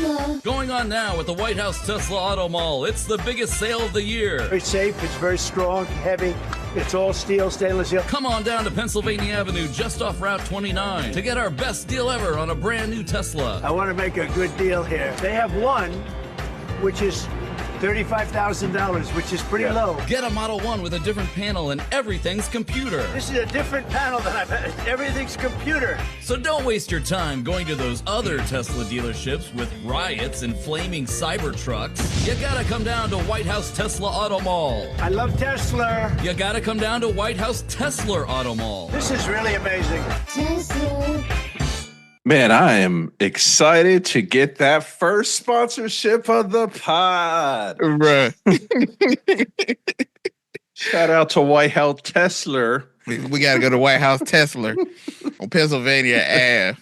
Tesla. Going on now at the White House Tesla AutoMall. It's the biggest sale of the year. Very safe, it's very strong, heavy. It's all steel, stainless steel. Come on down to Pennsylvania Avenue, just off Route 29, to get our best deal ever on a brand new Tesla. I want to make a good deal here. They have one, which is $35,000, which is pretty low. Get a Model 1 with a different panel and everything's computer. This is a different panel than I've had. Everything's computer. So don't waste your time going to those other Tesla dealerships with riots and flaming Cybertrucks. You gotta come down to White House Tesla AutoMall. I love Tesla. You gotta come down to White House TESLER AutoMall. This is really amazing. Tesla. Man, I am excited to get that first sponsorship of the pod. Bruh. Shout out to White House Teslers. We got to go to White House Tesla on Pennsylvania Ave.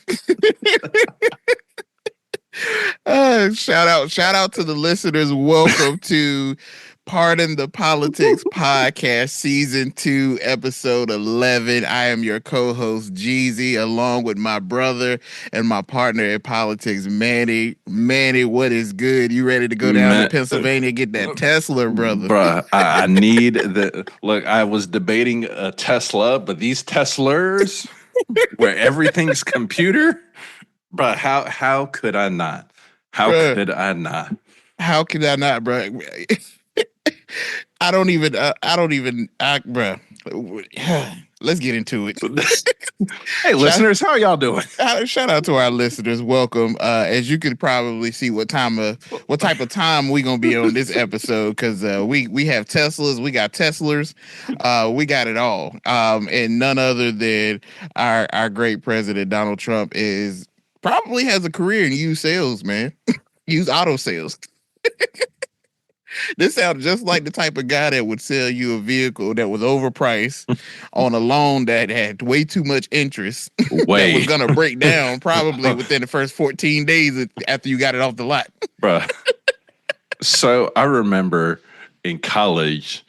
Shout out to the listeners. Welcome to Pardon the Politics Podcast, Season 2, Episode 11. I am your co-host, Jeezy, along with my brother and my partner in politics, Manny. Manny, what is good? You ready to go down to Pennsylvania and get that Tesla, brother? Bruh, I need the... Look, I was debating a Tesla, but these Teslers, where everything's computer, bruh, how could I not? How could I not? How could I not, bro? Bruh. Let's get into it. Hey, listeners, how y'all doing? Shout out to our listeners. Welcome. As you can probably see, what type of time we gonna be on this episode, because we have Teslas, we got Teslers, we got it all. And none other than our great president Donald Trump probably has a career in used sales, man. Used auto sales. This sounds just like the type of guy that would sell you a vehicle that was overpriced on a loan that had way too much interest. That was going to break down probably within the first 14 days after you got it off the lot. Bruh. So I remember in college,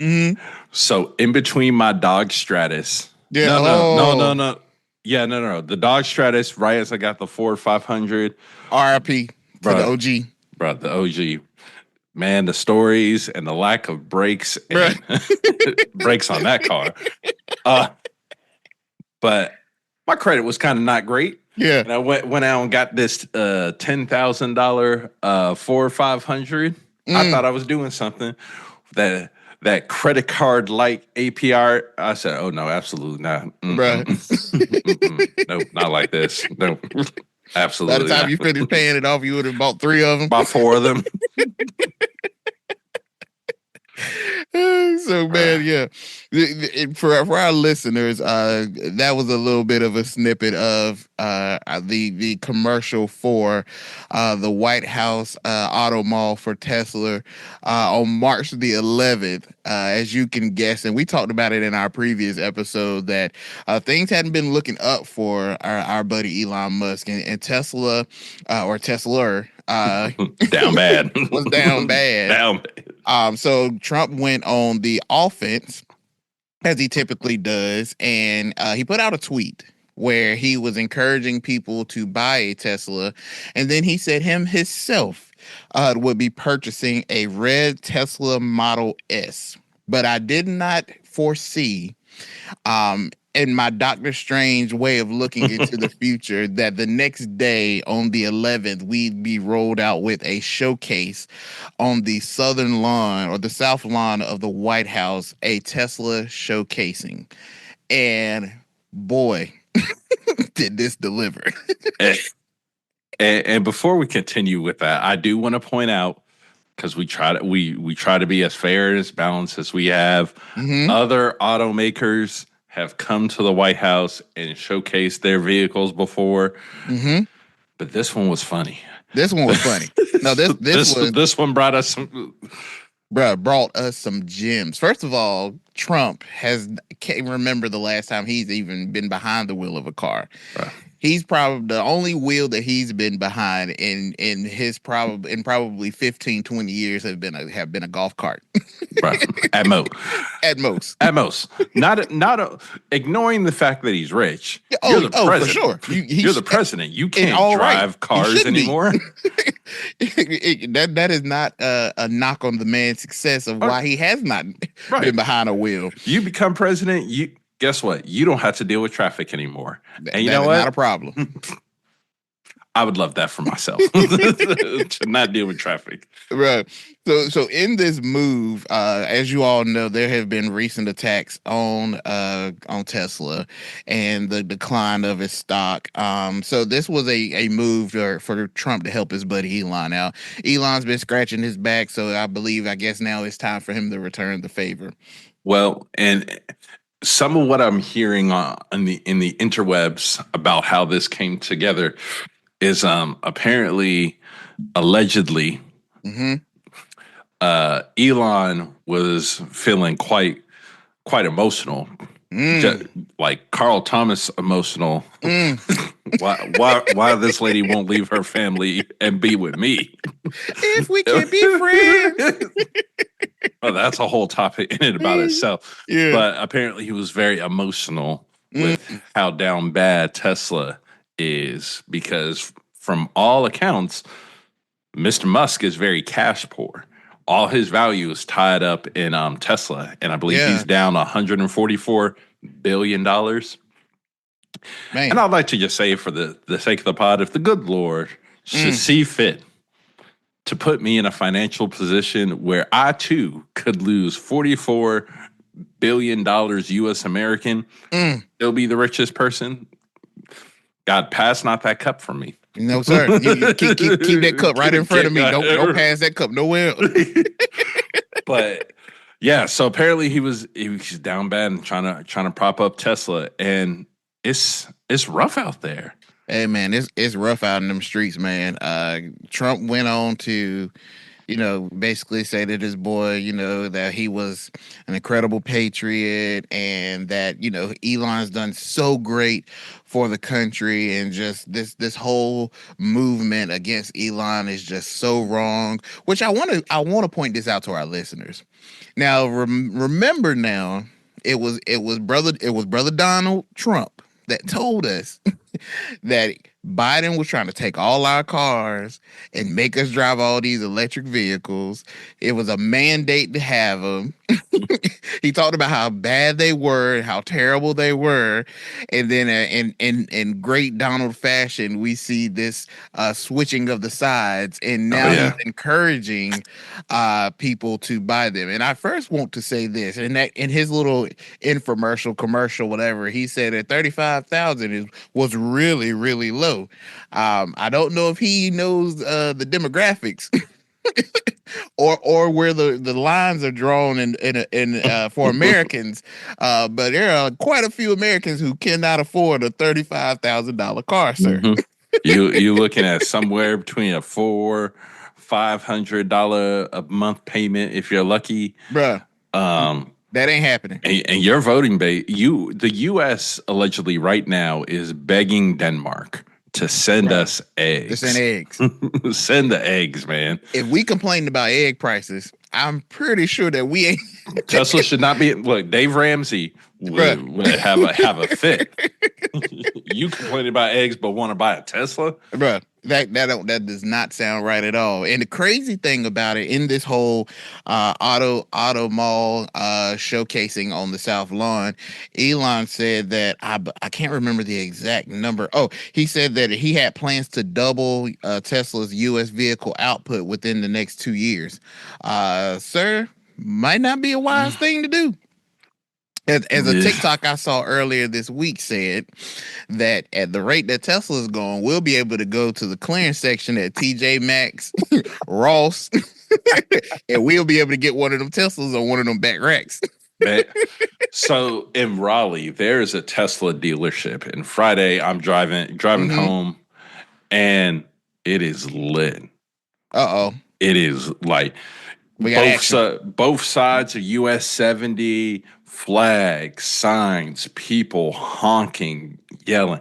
so in between my Dodge Stratus. Yeah, No. Yeah, no. The Dodge Stratus, right as I got the Ford 500. RIP to the OG. Bro, the OG. Man, the stories and the lack of brakes and brakes on that car. But my credit was kind of not great. Yeah. And I went out and got this $10,000 Ford 500. I thought I was doing something. That credit card like APR. I said, oh no, absolutely not. Right. Nope, not like this. No. Absolutely. By the time you finished paying it off, you would have bought 3 of them. Bought 4 of them. So, man, yeah. For our listeners, that was a little bit of a snippet of the commercial for the White House AutoMall for Tesla on March the 11th. As you can guess, and we talked about it in our previous episode, that things hadn't been looking up for our buddy Elon Musk, and Tesla or TESLER down bad. Was down bad. Down bad. So Trump went on the offense, as he typically does, and he put out a tweet where he was encouraging people to buy a Tesla, and then he said himself would be purchasing a red Tesla Model S. But I did not foresee, in my Doctor Strange way of looking into the future, that the next day on the 11th, we'd be rolled out with a showcase on the southern lawn or the south lawn of the White House, a Tesla showcasing. And boy, did this deliver. And before we continue with that, I do want to point out, because we try to be as fair and as balanced as we have. Other automakers have come to the White House and showcased their vehicles before. But this one was funny. This one was funny. No, this one brought us some... brought us some gems. First of all, Trump can't remember the last time he's even been behind the wheel of a car. He's probably the only wheel that he's been behind in probably 15, 20 years have been a golf cart. Right. At most. Not ignoring the fact that he's rich. You're the president. For sure. You're the president. You can't drive cars anymore. That is not a knock on the man's success of why he has not been behind a wheel. You become president, guess what? You don't have to deal with traffic anymore. And you know what? Not a problem. I would love that for myself to not deal with traffic. Right. So in this move, as you all know, there have been recent attacks on Tesla and the decline of its stock. So this was a move for Trump to help his buddy Elon out. Elon's been scratching his back, so I guess now it's time for him to return the favor. Well, and some of what I'm hearing in the interwebs about how this came together is apparently, allegedly, Elon was feeling quite emotional, just like Carl Thomas emotional. Why this lady won't leave her family and be with me? If we can be friends. Well, that's a whole topic in and about itself. Yeah. But apparently he was very emotional with how down bad Tesla is, because from all accounts, Mr. Musk is very cash poor. All his value is tied up in Tesla, and I believe he's down $144 billion. Man. And I'd like to just say, for the sake of the pod, if the good Lord should see fit to put me in a financial position where I too could lose $44 billion US American, still be the richest person, God, pass not that cup from me. No, sir. You keep that cup right in front of me. Don't pass that cup nowhere. But yeah, so apparently he was down bad and trying to prop up Tesla, and it's rough out there. Hey man, it's rough out in them streets, man. Trump went on to, basically say that his boy, that he was an incredible patriot, and that, Elon's done so great for the country, and just this whole movement against Elon is just so wrong. Which I want to point this out to our listeners. Now, remember now, it was brother Donald Trump that told us that Biden was trying to take all our cars and make us drive all these electric vehicles. It was a mandate to have them. He talked about how bad they were and how terrible they were. And then in great Donald fashion, we see this switching of the sides. And now he's encouraging people to buy them. And I first want to say this, and that in his little commercial, whatever, he said that 35,000 was really, really low. I don't know if he knows the demographics or where the lines are drawn in for Americans, but there are quite a few Americans who cannot afford a $35,000 car, sir. You looking at somewhere between a $400-$500 a month payment if you're lucky, bruh. That ain't happening. And your voting base, the U.S. allegedly right now is begging Denmark to send us eggs. To send eggs. Send the eggs, man. If we complained about egg prices, I'm pretty sure that we ain't. Tesla should not be. Look, Dave Ramsey would have a fit. You complaining about eggs, but want to buy a Tesla, bro? That does not sound right at all. And the crazy thing about it, in this whole AutoMall showcasing on the South Lawn, Elon said that I can't remember the exact number. Oh, he said that he had plans to double Tesla's U.S. vehicle output within the next 2 years. Sir, might not be a wise thing to do. As a TikTok I saw earlier this week said that at the rate that Tesla is going, we'll be able to go to the clearance section at TJ Maxx, Ross, and we'll be able to get one of them Teslas on one of them back racks. So in Raleigh, there is a Tesla dealership, and Friday I'm driving home, and it is lit. It is like both sides of US 70. Flags, signs, people honking, yelling.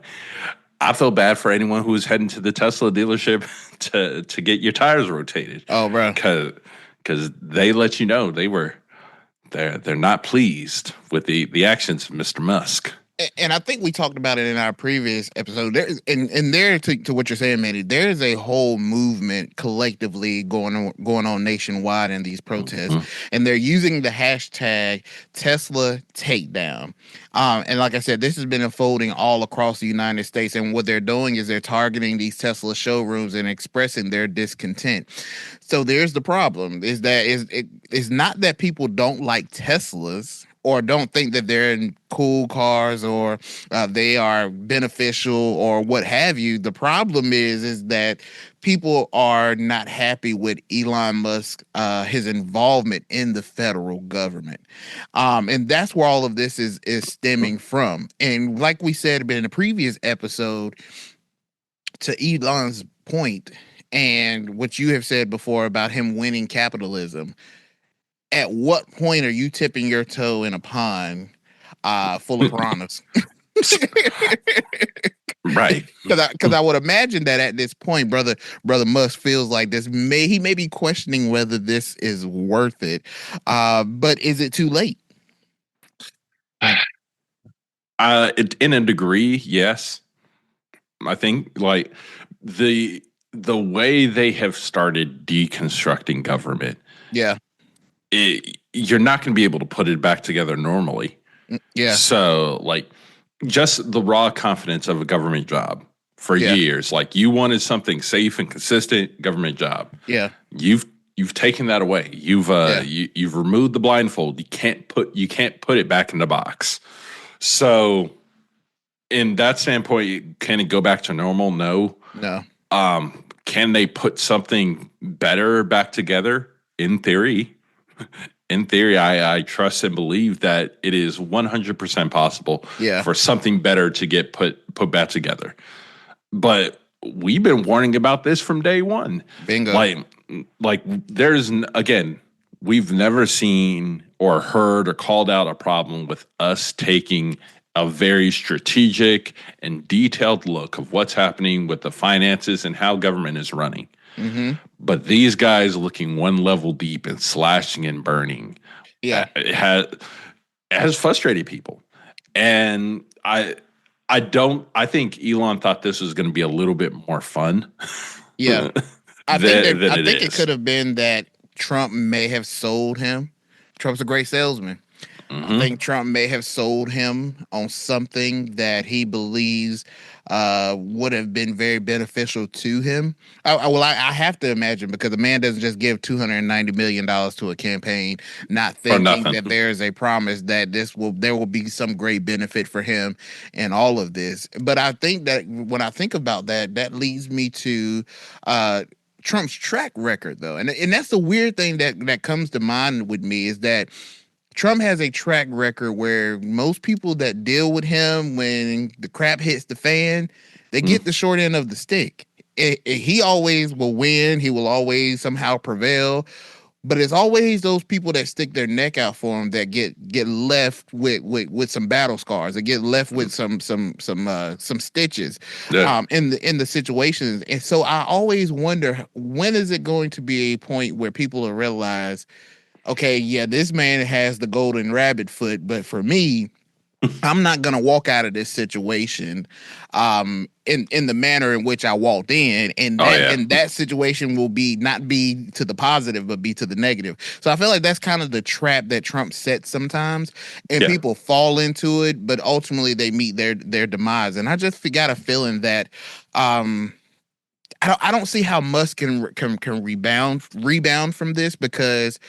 I feel bad for anyone who is heading to the Tesla dealership to get your tires rotated. Oh, bro, because they let you know they're not pleased with the actions of Mr. Musk. And I think we talked about it in our previous episode. To what you're saying, Manny, there is a whole movement collectively going on nationwide in these protests, and they're using the hashtag Tesla takedown. And like I said, this has been unfolding all across the United States, and what they're doing is they're targeting these Tesla showrooms and expressing their discontent. So there's the problem: is that it's not that people don't like Teslas or don't think that they're in cool cars or they are beneficial or what have you. The problem is that people are not happy with Elon Musk, his involvement in the federal government. And that's where all of this is stemming from. And like we said in a previous episode, to Elon's point and what you have said before about him winning capitalism, at what point are you tipping your toe in a pond full of piranhas? Right. Because I would imagine that at this point, brother Musk feels like he may be questioning whether this is worth it. But is it too late? In a degree, yes. I think like the way they have started deconstructing government. Yeah. You're not going to be able to put it back together normally. Yeah. So, like, just the raw confidence of a government job for years. Like, you wanted something safe and consistent, government job. Yeah. You've taken that away. You've removed the blindfold. You can't put it back in the box. So, in that standpoint, can it go back to normal? No. Can they put something better back together? In theory, I trust and believe that it is 100% possible for something better to get put back together. But we've been warning about this from day one. Bingo. Like we've never seen or heard or called out a problem with us taking a very strategic and detailed look of what's happening with the finances and how government is running. Mm-hmm. But these guys looking one level deep and slashing and burning, it has frustrated people. And I think Elon thought this was going to be a little bit more fun. Yeah, I think it could have been that Trump may have sold him. Trump's a great salesman. Mm-hmm. I think Trump may have sold him on something that he believes would have been very beneficial to him. I have to imagine, because the man doesn't just give $290 million to a campaign, not thinking that there's a promise that there will be some great benefit for him in all of this. But I think that when I think about that leads me to Trump's track record, though. And that's the weird thing that comes to mind with me, is that Trump has a track record where most people that deal with him, when the crap hits the fan, they get the short end of the stick. He always will win. He will always somehow prevail. But it's always those people that stick their neck out for him that get left with some battle scars. They get left with some stitches in the situations. And so I always wonder, when is it going to be a point where people will realize, okay, yeah, this man has the golden rabbit foot, but for me, I'm not gonna walk out of this situation in the manner in which I walked in, and that situation will not be to the positive, but be to the negative. So I feel like that's kind of the trap that Trump sets sometimes, and people fall into it, but ultimately they meet their demise. And I just got a feeling that I don't see how Musk can rebound from this, because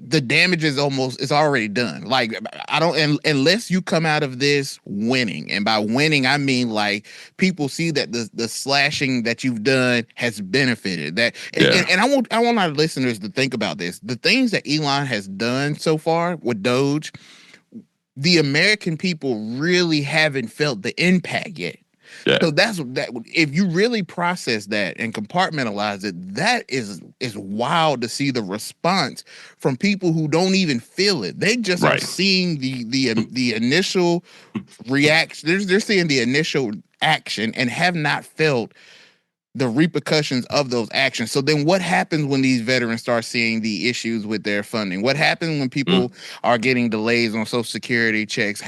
the damage is already done. Like, unless you come out of this winning, and by winning I mean like people see that the slashing that you've done has benefited that. And I want our listeners to think about this. The things that Elon has done so far with Doge, the American people really haven't felt the impact yet. Yeah. So that. If you really process that and compartmentalize it, that is wild to see the response from people who don't even feel it. They just are seeing the initial reaction. They're seeing the initial action and have not felt the repercussions of those actions. So then what happens when these veterans start seeing the issues with their funding? What happens when people are getting delays on Social Security checks?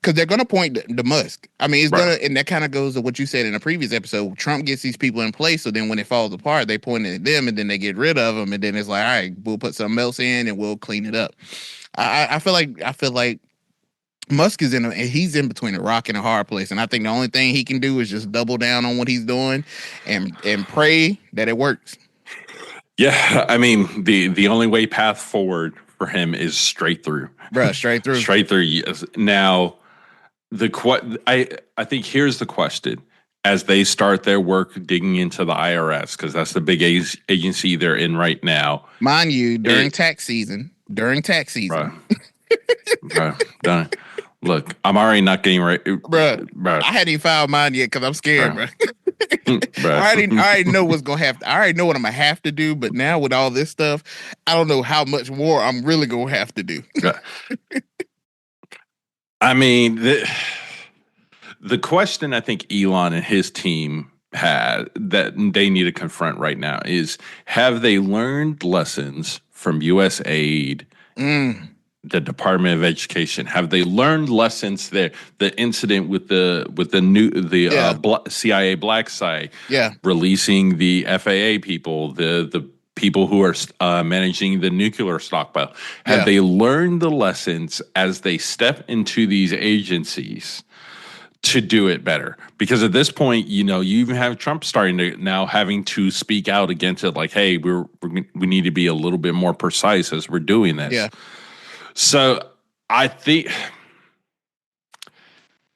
Because they're going to point to Musk. I mean, it's Right. going to, and that kind of goes to what you said in a previous episode. Trump gets these people in place, so then when it falls apart, they point at them, and then they get rid of them, and then it's like, all right, we'll put something else in, and we'll clean it up. I feel like Musk is he's in between a rock and a hard place, and I think the only thing he can do is just double down on what he's doing and pray that it works. Yeah, I mean the only way path forward for him is straight through, Bruh, straight through. straight through. Yes. Now, I think here's the question: as they start their work digging into the IRS, because that's the big agency they're in right now, Mind you, during tax season. Bruh, done. Look, I'm already not getting right, Bruh. I hadn't even filed mine yet because I'm scared, bruh. Bruh. I already know what's gonna happen. I already know what I'm gonna have to do, but now with all this stuff, I don't know how much more I'm really gonna have to do. I mean, the question I think Elon and his team had that they need to confront right now is: have they learned lessons from U.S. aid? The Department of Education, have they learned lessons there? The incident with the CIA black site, releasing the FAA people, the people who are managing the nuclear stockpile. Have they learned the lessons as they step into these agencies to do it better? Because at this point, you even have Trump starting to now having to speak out against it, like, hey, we need to be a little bit more precise as we're doing this. Yeah. So I think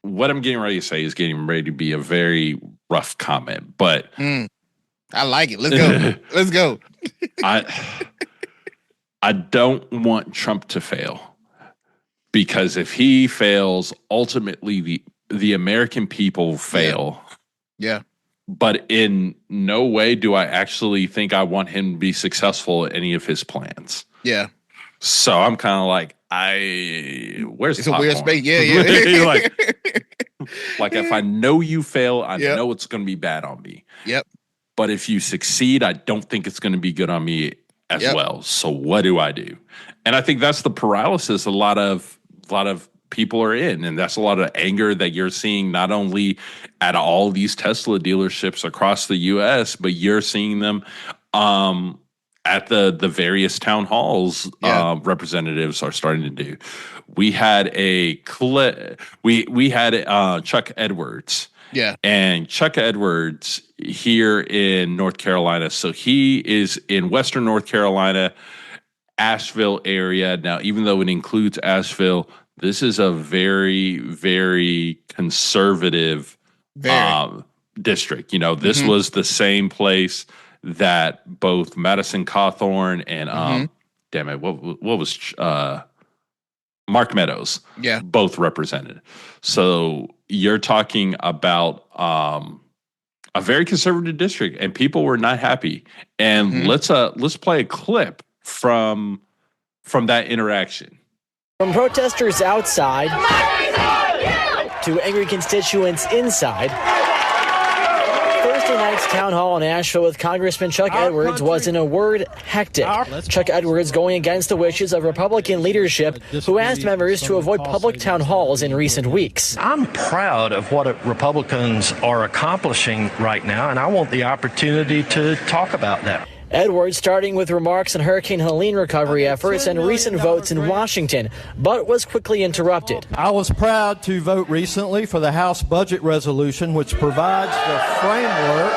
what I'm getting ready to say is getting ready to be a very rough comment, but I like it. Let's go. Let's go. I don't want Trump to fail, because if he fails, ultimately the American people fail. Yeah. But in no way do I actually think I want him to be successful at any of his plans. Yeah. So I'm kind of like, where's it's the a weird popcorn? space. Yeah. like if I know you fail, I know it's going to be bad on me. Yep. But if you succeed, I don't think it's going to be good on me as well. So what do I do? And I think that's the paralysis a lot of people are in, and that's a lot of anger that you're seeing not only at all these Tesla dealerships across the U.S., but you're seeing them at the various town halls representatives are starting to do. We had a clip. We had Chuck Edwards. Yeah. And Chuck Edwards here in North Carolina. So he is in Western North Carolina, Asheville area. Now, even though it includes Asheville, this is a very, very conservative district. This was the same place that both Madison Cawthorn and what was Mark Meadows both represented. So you're talking about a very conservative district, and people were not happy. And let's play a clip from that interaction. From protesters outside to angry constituents inside, Thursday night's town hall in Asheville with Congressman Chuck Edwards was, in a word, hectic. Chuck Edwards going against the wishes of Republican leadership, who asked members to avoid public town halls in recent weeks. I'm proud of what Republicans are accomplishing right now, and I want the opportunity to talk about that. Edwards starting with remarks on Hurricane Helene recovery efforts and recent votes in Washington, but was quickly interrupted. I was proud to vote recently for the House budget resolution, which provides the framework.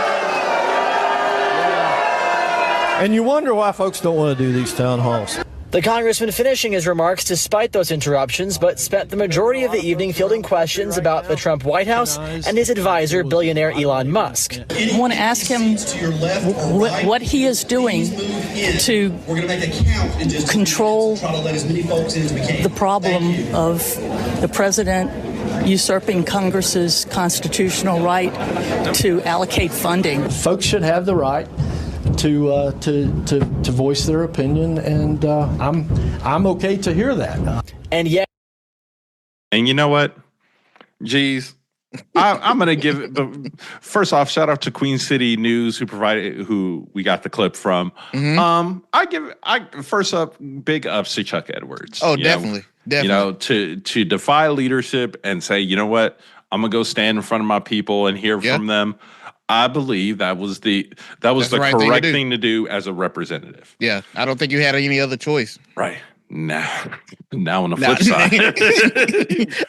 And you wonder why folks don't want to do these town halls. The congressman finishing his remarks despite those interruptions, but spent the majority of the evening fielding questions about the Trump White House and his advisor, billionaire Elon Musk. I want to ask him what he is doing to control the problem of the president usurping Congress's constitutional right to allocate funding. Folks should have the right to voice their opinion, and I'm okay to hear that. And yet, and you know what? Geez, I'm gonna give it. But first off, shout out to Queen City News who we got the clip from. First up, big ups to Chuck Edwards. Oh, definitely. To defy leadership and say, you know what, I'm gonna go stand in front of my people and hear from them. I believe that was the right correct thing to do as a representative. Yeah, I don't think you had any other choice. Right. Now on the flip side,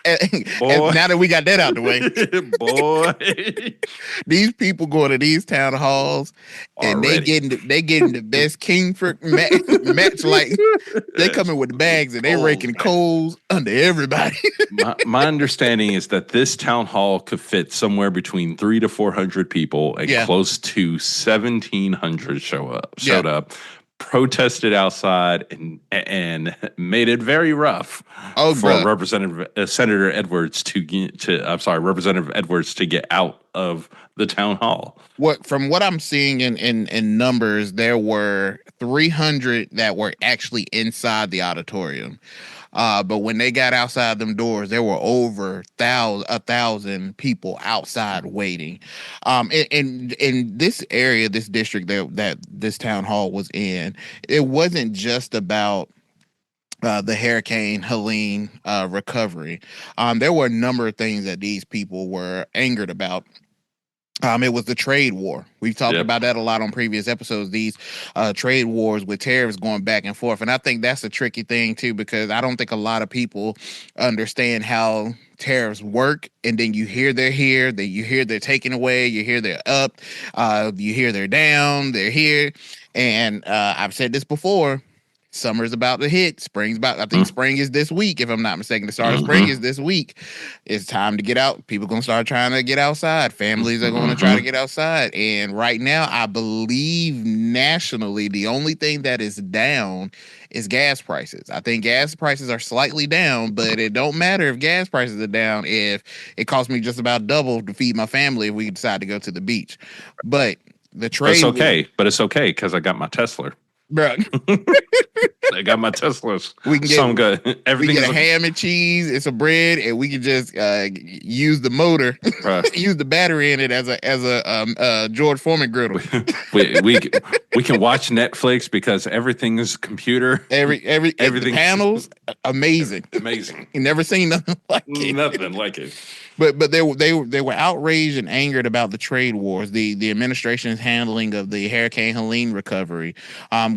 and now that we got that out the way, boy, these people going to these town halls and they getting the best Kingford match. Like they coming with the bags and they raking coals under everybody. my understanding is that this town hall could fit somewhere between 300 to 400 people, and close to 1,700 showed up. Protested outside and made it very rough for Representative Senator Edwards Representative Edwards to get out of the town hall. From what I'm seeing in numbers, there were 300 that were actually inside the auditorium. But when they got outside them doors, there were over 1,000 people outside waiting. In this area, this district that this town hall was in, it wasn't just about the Hurricane Helene recovery. There were a number of things that these people were angered about. It was the trade war. We've talked about that a lot on previous episodes, these trade wars with tariffs going back and forth. And I think that's a tricky thing, too, because I don't think a lot of people understand how tariffs work. And then you hear they're here, you hear they're taken away, you hear they're up, you hear they're down, they're here. And I've said this before. Summer's about to hit. Spring's about. I think spring is this week, if I'm not mistaken. The start of spring is this week. It's time to get out. People gonna start trying to get outside. Families are going to try to get outside. And right now, I believe nationally, the only thing that is down is gas prices. I think gas prices are slightly down, but it don't matter if gas prices are down if it costs me just about double to feed my family if we decide to go to the beach. But the trade. It's okay. But it's okay because I got my Tesla. Bro, I got my Teslas. We can get some good. Everything we get a ham and cheese and some bread, and we can just use the motor, use the battery in it as a George Foreman griddle. we can watch Netflix because everything is computer. Everything panels, amazing. You never seen nothing like it. Nothing like it. But they were outraged and angered about the trade wars, the administration's handling of the Hurricane Helene recovery,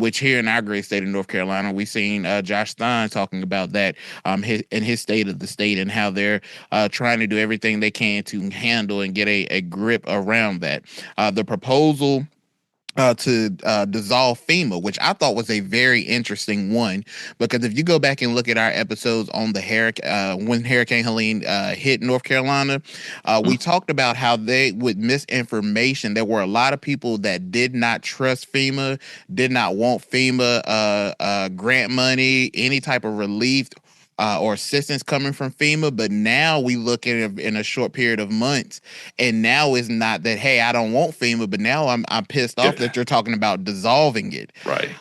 which here in our great state of North Carolina, we've seen Josh Stein talking about that in his State of the State and how they're trying to do everything they can to handle and get a grip around that. The proposal to dissolve FEMA, which I thought was a very interesting one, because if you go back and look at our episodes on the when Hurricane Helene hit North Carolina, we talked about how with misinformation, there were a lot of people that did not trust FEMA, did not want FEMA grant money, any type of relief or assistance coming from FEMA. But now we look at it in a short period of months, and now it's not that, hey, I don't want FEMA, but now I'm pissed off that you're talking about dissolving it. Right.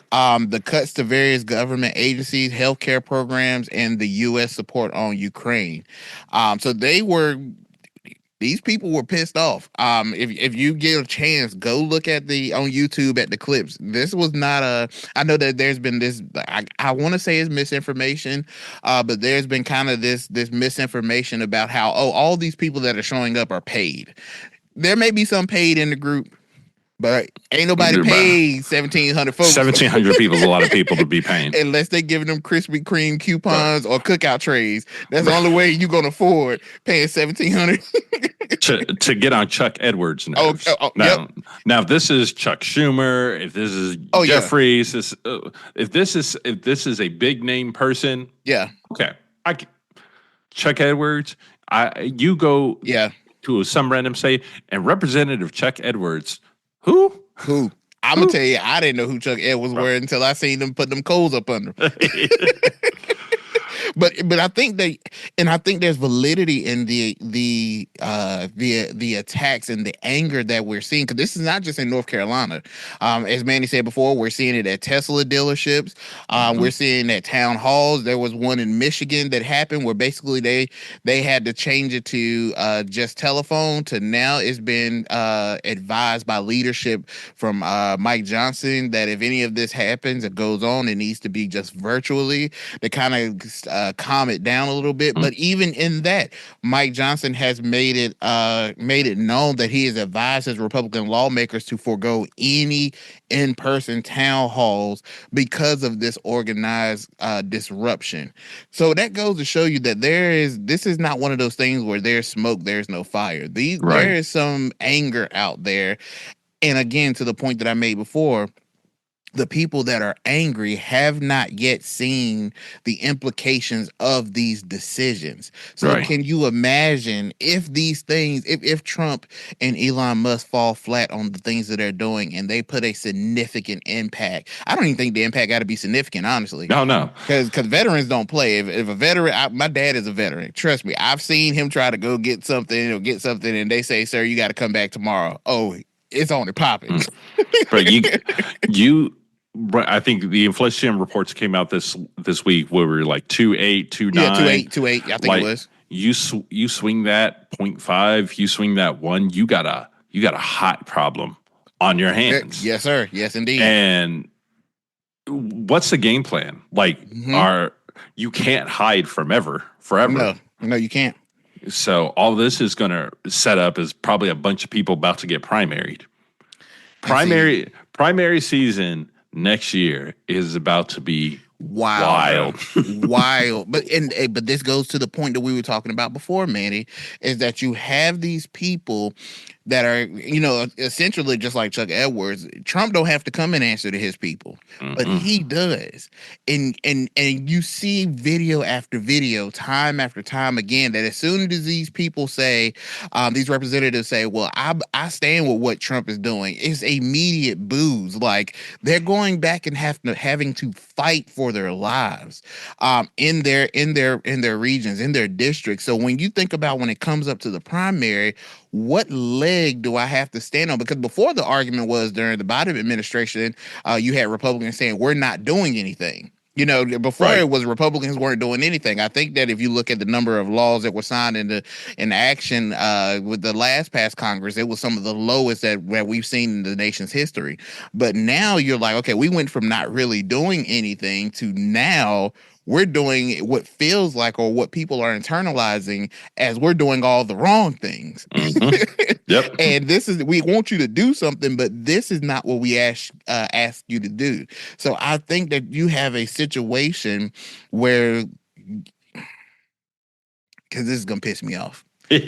The cuts to various government agencies, healthcare programs, and the U.S. support on Ukraine. So these people were pissed off. If you get a chance, go look at on YouTube at the clips. This was not I know that there's been this, I want to say it's misinformation, but there's been kind of this misinformation about how, all these people that are showing up are paid. There may be some paid in the group, but ain't nobody paid 1,700 folks. 1,700 people is a lot of people to be paying. Unless they're giving them Krispy Kreme coupons or cookout trays. That's the only way you're going to afford paying 1,700 to get on Chuck Edwards' nerves. Now, if this is Chuck Schumer, if this is Jeffries, if this is a big name person, okay, Chuck Edwards, you go to some random state and Representative Chuck Edwards. Who? I'm gonna tell you, I didn't know who Chuck Edwards were until I seen them put them coals up under. but I think there's validity in the attacks and the anger that we're seeing, because this is not just in North Carolina. As Manny said before, we're seeing it at Tesla dealerships. We're seeing it at town halls. There was one in Michigan that happened where basically they had to change it to just telephone to now it's been advised by leadership from Mike Johnson that if any of this happens, it goes on, it needs to be just virtually to kind of calm it down a little bit. But even in that, Mike Johnson has made it known that he has advised his Republican lawmakers to forego any in-person town halls because of this organized disruption. So that goes to show you that this is not one of those things where there's smoke, there's no fire. There is some anger out there. And again, to the point that I made before, the people that are angry have not yet seen the implications of these decisions. So can you imagine if these things, if Trump and Elon Musk fall flat on the things that they're doing and they put a significant impact? I don't even think the impact got to be significant, honestly. No. Because veterans don't play. If a veteran, my dad is a veteran. Trust me, I've seen him try to go get something and they say, sir, you got to come back tomorrow. Oh, it's on and popping. But I think the inflation reports came out this week where we were like 2.8, 2.9. Yeah, 2.8. I think it was. You swing that 0.5, you swing that 1, you got a hot problem on your hands. Yes, sir. Yes, indeed. And what's the game plan? Like, you can't hide forever. No, you can't. So all this is going to set up is probably a bunch of people about to get primaried. Primary season next year is about to be wild. But this goes to the point that we were talking about before, Manny, is that you have these people that are, essentially just like Chuck Edwards. Trump don't have to come and answer to his people, but he does. And you see video after video, time after time again, that as soon as these people say, these representatives say, well, I stand with what Trump is doing, it's immediate boos. Like they're going back and having to fight for their lives in their regions, in their districts. So when you think about when it comes up to the primary, what leg do I have to stand on? Because before the argument was during the Biden administration, you had Republicans saying we're not doing anything. Before it was Republicans weren't doing anything. I think that if you look at the number of laws that were signed into action with the last past Congress, it was some of the lowest that we've seen in the nation's history. But now you're like, okay, we went from not really doing anything to now we're doing what feels like, or what people are internalizing as, we're doing all the wrong things. Yep. And we want you to do something, but this is not what we ask you to do. So I think that you have a situation where, because this is going to piss me off, which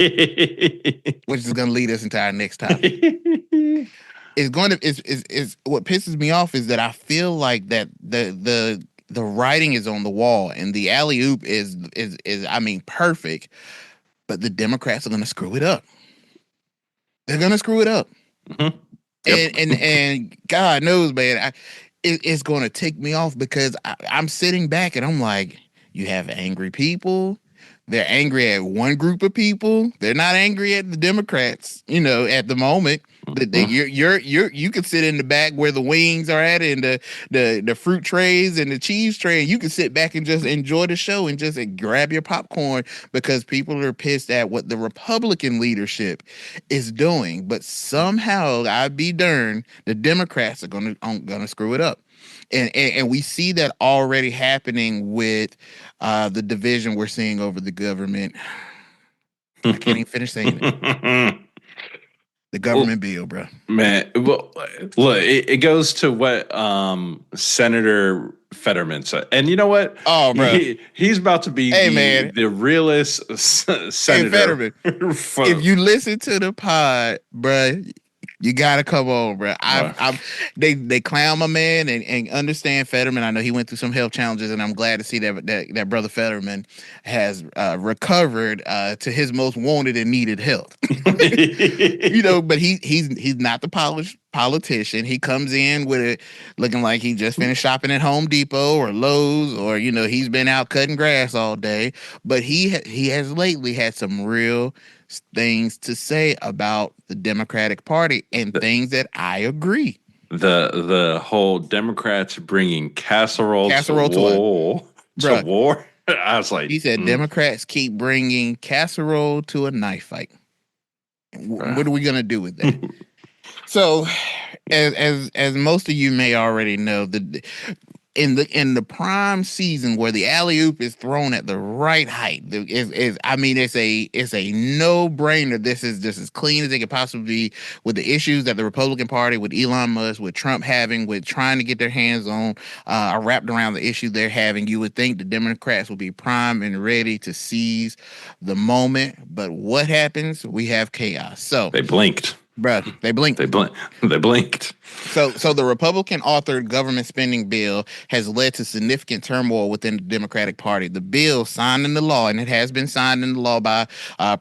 is going to lead us into our next topic. Is what pisses me off is that I feel like that the writing is on the wall and the alley-oop is perfect, but the Democrats are going to screw it up. They're going to screw it up. Mm-hmm. Yep. And God knows, man, it's going to tick me off because I'm sitting back and I'm like, you have angry people. They're angry at one group of people. They're not angry at the Democrats, at the moment. You can sit in the back where the wings are at and the fruit trays and the cheese tray, and you can sit back and just enjoy the show and just grab your popcorn because people are pissed at what the Republican leadership is doing. But somehow, I'd be darned, the Democrats are gonna screw it up. And we see that already happening with the division we're seeing over the government. I can't even finish saying it. The government bill, bro. Man, well, look, it goes to what Senator Fetterman said. And you know what? Oh, bro. He's about to be the realest senator. Hey, Fetterman, if you listen to the pod, bro, You gotta come on, bro. They clown my man and understand Fetterman. I know he went through some health challenges, and I'm glad to see that brother Fetterman has recovered to his most wanted and needed health. But he's not the polished politician. He comes in with it looking like he just finished shopping at Home Depot or Lowe's, or he's been out cutting grass all day. But he has lately had some real things to say about the Democratic Party and things that I agree. The whole Democrats bringing casserole to war. I was like, he said Democrats keep bringing casserole to a knife fight. What are we gonna do with that? So, as most of you may already know, in the prime season where the alley-oop is thrown at the right height, it's a no-brainer. This is just as clean as it could possibly be with the issues that the Republican Party, with Elon Musk, with Trump having, with trying to get their hands on, are wrapped around the issue they're having. You would think the Democrats will be prime and ready to seize the moment, but what happens? We have chaos. So they blinked. Bruh, they blinked. They blinked. So the Republican-authored government spending bill has led to significant turmoil within the Democratic Party. The bill, signed into law, and it has been signed into law by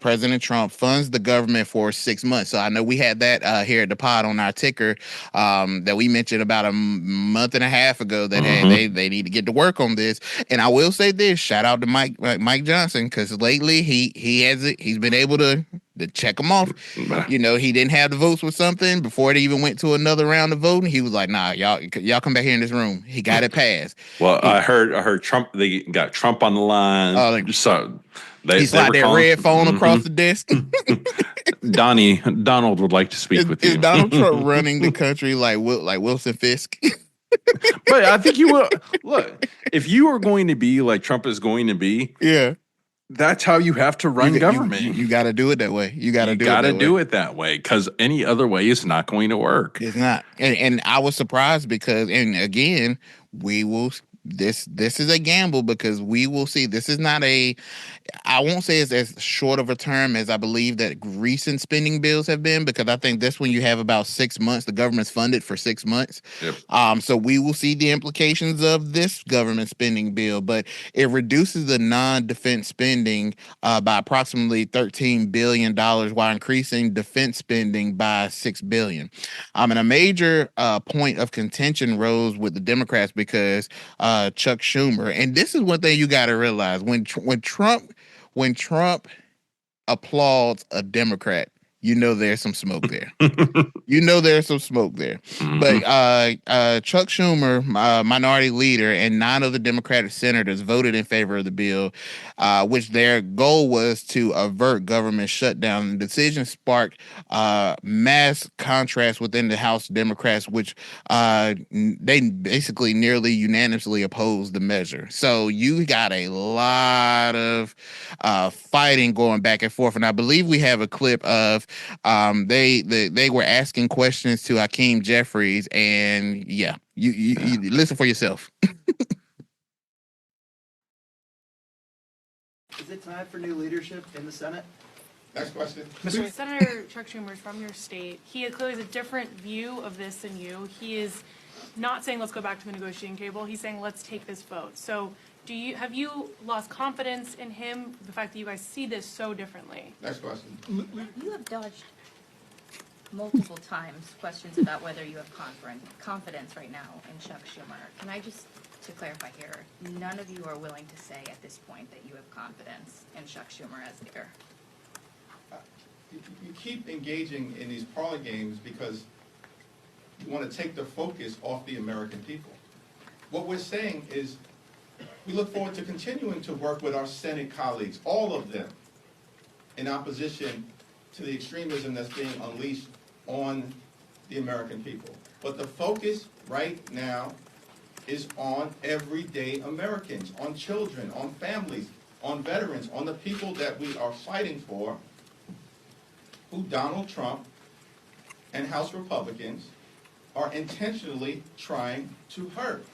President Trump, funds the government for 6 months. So I know we had that here at the pod on our ticker that we mentioned about a month and a half ago that they need to get to work on this. And I will say this: shout out to Mike Johnson, because lately he's been able to check them off. He didn't have the votes with something before it even went to another round of voting. He was like, "Nah, y'all come back here in this room." He got it passed. Well, I heard Trump. They got Trump on the line. He slid that red phone across the desk. Donald would like to speak with you. Is Donald Trump running the country like Wilson Fisk? But I think you will. Look, if you are going to be like Trump is going to be, yeah. That's how you have to run government. You got to do it that way. You got to do it that way, because any other way is not going to work. It's not. And I was surprised because, and again, we will. This is a gamble because we will see. This is not I won't say it's as short of a term as I believe that recent spending bills have been, because I think this one you have about 6 months. The government's funded for 6 months. Yep. So we will see the implications of this government spending bill, but it reduces the non-defense spending by approximately $13 billion while increasing defense spending by $6 billion. And a major point of contention rose with the Democrats because Chuck Schumer, and this is one thing you got to realize: when Trump applauds a Democrat, there's some smoke there. There's some smoke there. Mm-hmm. But Chuck Schumer, minority leader, and 9 other Democratic senators voted in favor of the bill, which their goal was to avert government shutdown. The decision sparked mass contrast within the House Democrats, which they basically nearly unanimously opposed the measure. So you got a lot of fighting going back and forth. And I believe we have a clip of they were asking questions to Hakeem Jeffries, and you listen for yourself. Is it time for new leadership in the Senate? Next question. Senator Chuck Schumer is from your state. He clearly has a different view of this than you. He is not saying let's go back to the negotiating table. He's saying let's take this vote. So have you lost confidence in him, the fact that you guys see this so differently? Next question. You have dodged multiple times questions about whether you have confidence right now in Chuck Schumer. Can I just, to clarify here, none of you are willing to say at this point that you have confidence in Chuck Schumer as leader? You keep engaging in these parlor games because you want to take the focus off the American people. What we're saying is we look forward to continuing to work with our Senate colleagues, all of them, in opposition to the extremism that's being unleashed on the American people. But the focus right now is on everyday Americans, on children, on families, on veterans, on the people that we are fighting for, who Donald Trump and House Republicans are intentionally trying to hurt.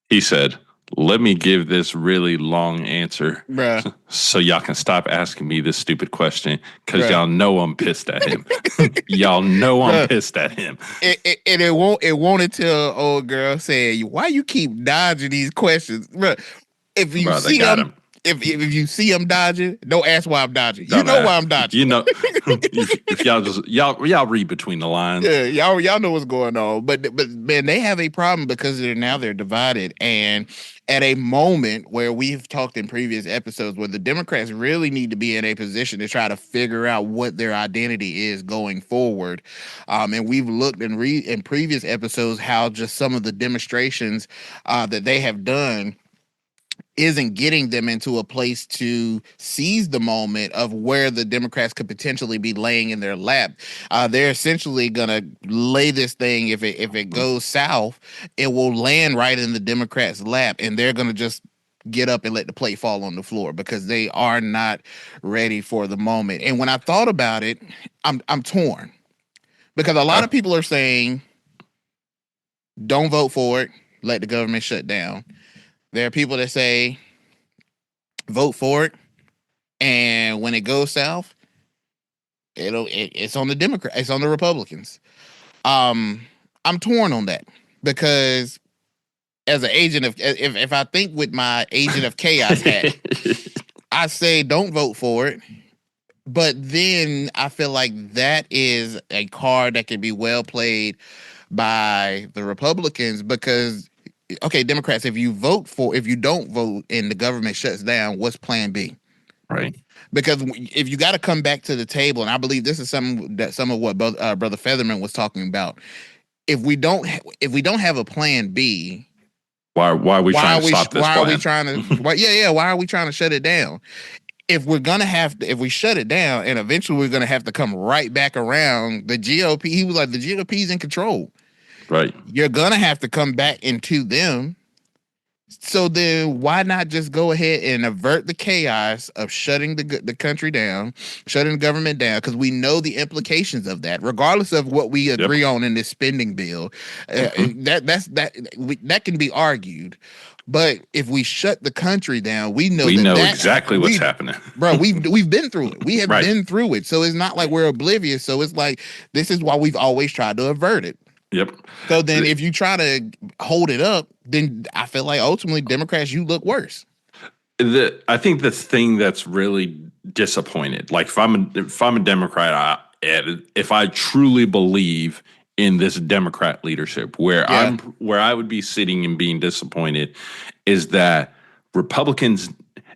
He said, Let me give this really long answer, bruh. so y'all can stop asking me this stupid question, because y'all know I'm pissed at him. Y'all know I'm pissed at him. It won't until old girl say, "Why you keep dodging these questions, bruh?" If you see him. If you see him dodging, don't ask why I'm dodging. You know why I'm dodging. You know, if y'all read between the lines. Yeah, y'all know what's going on. But man, they have a problem because they're divided. And at a moment where we've talked in previous episodes where the Democrats really need to be in a position to try to figure out what their identity is going forward. And we've looked and read in previous episodes how just some of the demonstrations that they have done isn't getting them into a place to seize the moment of where the Democrats could potentially be laying in their lap. They're essentially gonna lay this thing. If it goes south, it will land right in the Democrats' lap, and they're gonna just get up and let the plate fall on the floor because they are not ready for the moment. And when I thought about it, I'm torn because a lot of people are saying, "Don't vote for it. Let the government shut down." There are people that say, vote for it, and when it goes south, it's on the Democrats, it's on the Republicans. I'm torn on that because as an agent of, if I think with my agent of chaos hat, I say don't vote for it, but then I feel like that is a card that can be well played by the Republicans because. Okay, Democrats, if you don't vote and the government shuts down, what's plan B? Right. Because if you got to come back to the table, and I believe this is some of what Brother Featherman was talking about. If we don't have a plan B, why are we trying to stop this plan? Why are we trying to shut it down? If we shut it down, and eventually we're gonna have to come right back around the GOP. He was like, the GOP's in control. Right. You're gonna have to come back into them. So then why not just go ahead and avert the chaos of shutting the country down, shutting the government down? Because we know the implications of that, regardless of what we agree on in this spending bill. That can be argued. But if we shut the country down, we know exactly what's happening. Bro, we've been through it. We have been through it. So it's not like we're oblivious. So it's like this is why we've always tried to avert it. Yep. So then if you try to hold it up, then I feel like ultimately Democrats, you look worse. I think the thing that's really disappointed, like if I'm a Democrat, if I truly believe in this Democrat leadership, where I would be sitting and being disappointed is that Republicans,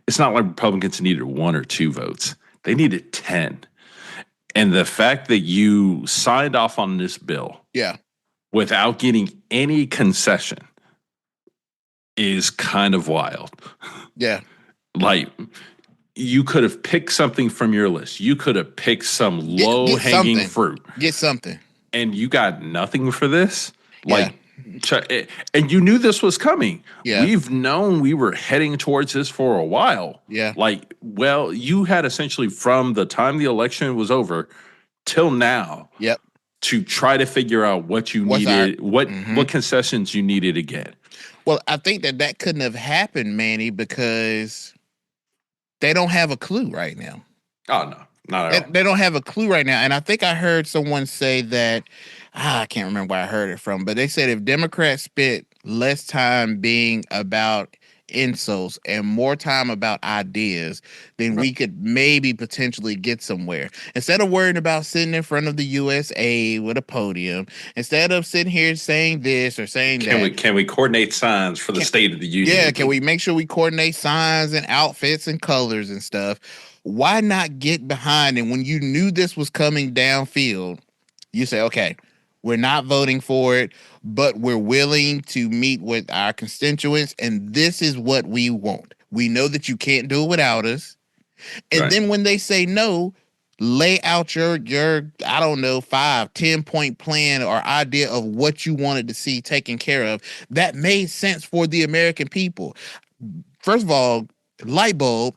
it's not like Republicans needed 1 or 2 votes. They needed 10. And the fact that you signed off on this bill without getting any concession is kind of wild. Yeah. Like, you could have picked something from your list. You could have picked some low-hanging fruit. Get something. And you got nothing for this? Like, and you knew this was coming. Yeah. We've known we were heading towards this for a while. Yeah. Like, well, you had essentially from the time the election was over till now. Yep. To try to figure out what you needed, what concessions you needed to get. Well, I think that couldn't have happened, Manny, because they don't have a clue right now. Oh, no, not at all. They don't have a clue right now. And I think I heard someone say that, I can't remember where I heard it from, but they said if Democrats spent less time being about insults and more time about ideas, then we could maybe potentially get somewhere. Instead of worrying about sitting in front of the USA with a podium, instead of sitting here saying this or saying that. Can we coordinate signs for the State of the Union? Yeah, can we make sure we coordinate signs and outfits and colors and stuff? Why not get behind? And when you knew this was coming downfield, you say, okay, we're not voting for it, but we're willing to meet with our constituents, and this is what we want. We know that you can't do it without us. And then when they say no, lay out your I don't know, 5-10 point plan or idea of what you wanted to see taken care of that made sense for the American people. First of all, light bulb.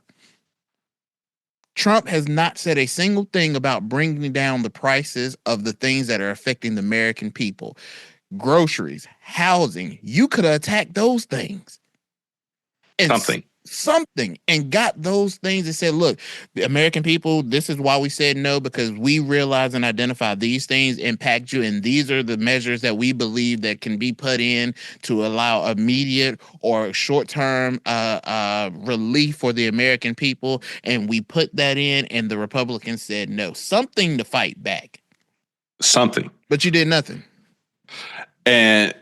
Trump has not said a single thing about bringing down the prices of the things that are affecting the American people. Groceries, housing, you could have attacked those things. something, and got those things and said, look, the American people, this is why we said no, because we realize and identify these things impact you, and these are the measures that we believe that can be put in to allow immediate or short-term relief for the American people, and we put that in, and the Republicans said no. Something to fight back. Something. But you did nothing. And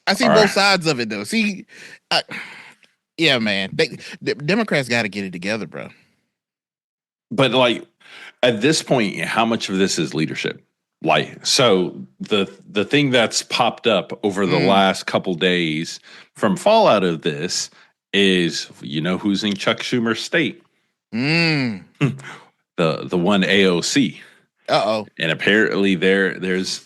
I see both sides of it, though. Yeah, man. The Democrats got to get it together, bro. But like at this point, how much of this is leadership? Like, so the thing that's popped up over the last couple days from fallout of this is, you know, who's in Chuck Schumer's state? The one AOC. And apparently there's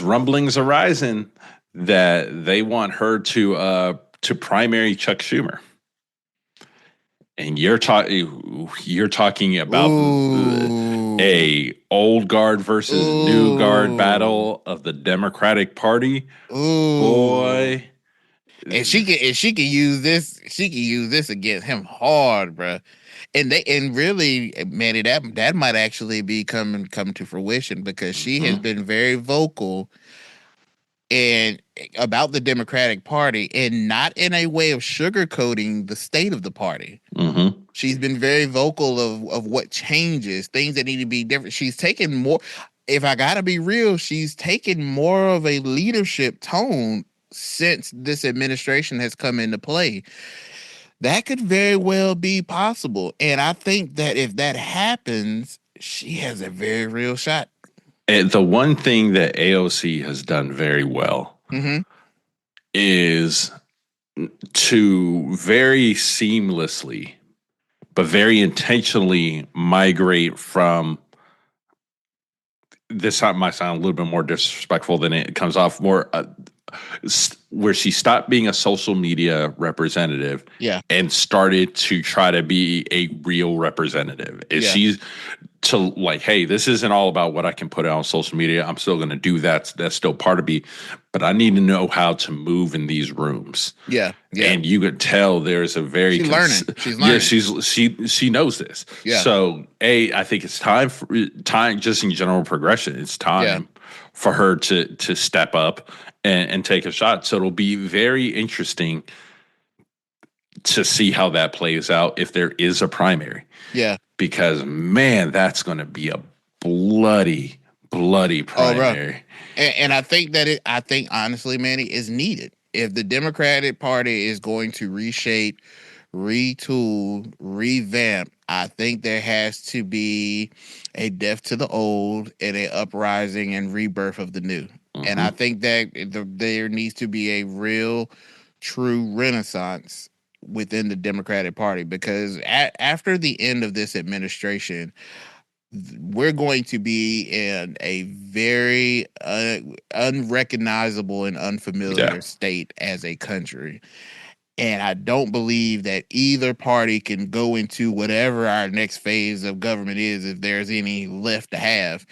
rumblings arising that they want her to primary Chuck Schumer. And you're talking about a old guard versus new guard battle of the Democratic Party. Boy. And she can use this. She can use this against him hard, bro. And really, Manny, that might actually be come to fruition, because she has been very vocal and about the Democratic Party, and not in a way of sugarcoating the state of the party. She's been very vocal of what changes, things that need to be different. She's taken more, if I gotta be real, she's taken more of a leadership tone since this administration has come into play. That could very well be possible. And I think that if that happens, she has a very real shot. And the one thing that AOC has done very well is to very seamlessly, but very intentionally migrate from, this might sound a little bit more disrespectful than it comes off, more where she stopped being a social media representative and started to try to be a real representative. She's to like, hey, this isn't all about what I can put out on social media. I'm still going to do that. That's still part of me, but I need to know how to move in these rooms. And you could tell there's a very she's learning. Yeah, she knows this. So I think it's time just in general progression. It's time for her to step up and take a shot. So it'll be very interesting to see how that plays out if there is a primary. Because, man, that's going to be a bloody primary. And I think that I think honestly, Manny, is needed. If the Democratic Party is going to reshape, retool, revamp, I think there has to be a death to the old and an uprising and rebirth of the new. And I think that there needs to be a real, true renaissance within the Democratic Party, because after the end of this administration, we're going to be in a very unrecognizable and unfamiliar state as a country. And I don't believe that either party can go into whatever our next phase of government is, if there's any left to have,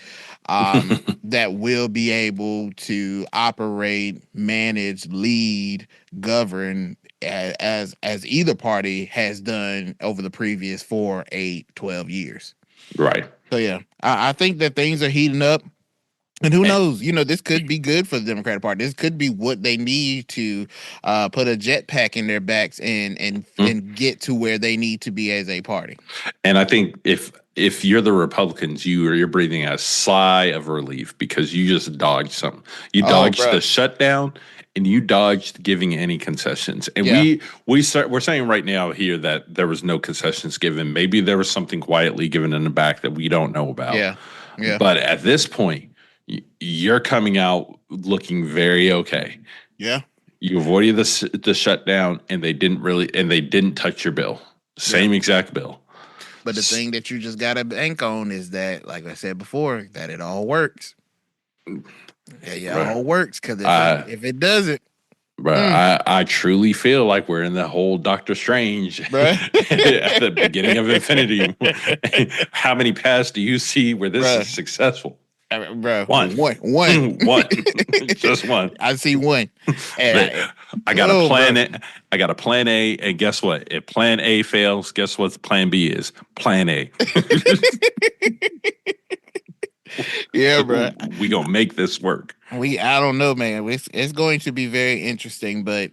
that will be able to operate, manage, lead, govern as either party has done over the previous 4, 8, 12 years. Right. So, yeah, I think that things are heating up. And who knows? You know, this could be good for the Democratic Party. This could be what they need to put a jetpack in their backs and get to where they need to be as a party. And I think if you're the Republicans, you're breathing a sigh of relief, because you just dodged something. You dodged the shutdown, and you dodged giving any concessions. And we're saying right now here that there was no concessions given. Maybe there was something quietly given in the back that we don't know about. But at this point, you're coming out looking very okay. You avoided the shutdown, and they didn't touch your bill. Same exact bill. But the thing that you just gotta bank on is that, like I said before, that it all works. It all works, because if it doesn't, I truly feel like we're in the whole Doctor Strange at the beginning of Infinity. How many paths do you see where this is successful? Bro, One. one. Just one. I see one. And I got a plan. bro. I got a plan A, and guess what? If plan A fails, guess what? Plan B is plan A. Yeah, bro. We gonna make this work. I don't know, man. It's going to be very interesting, but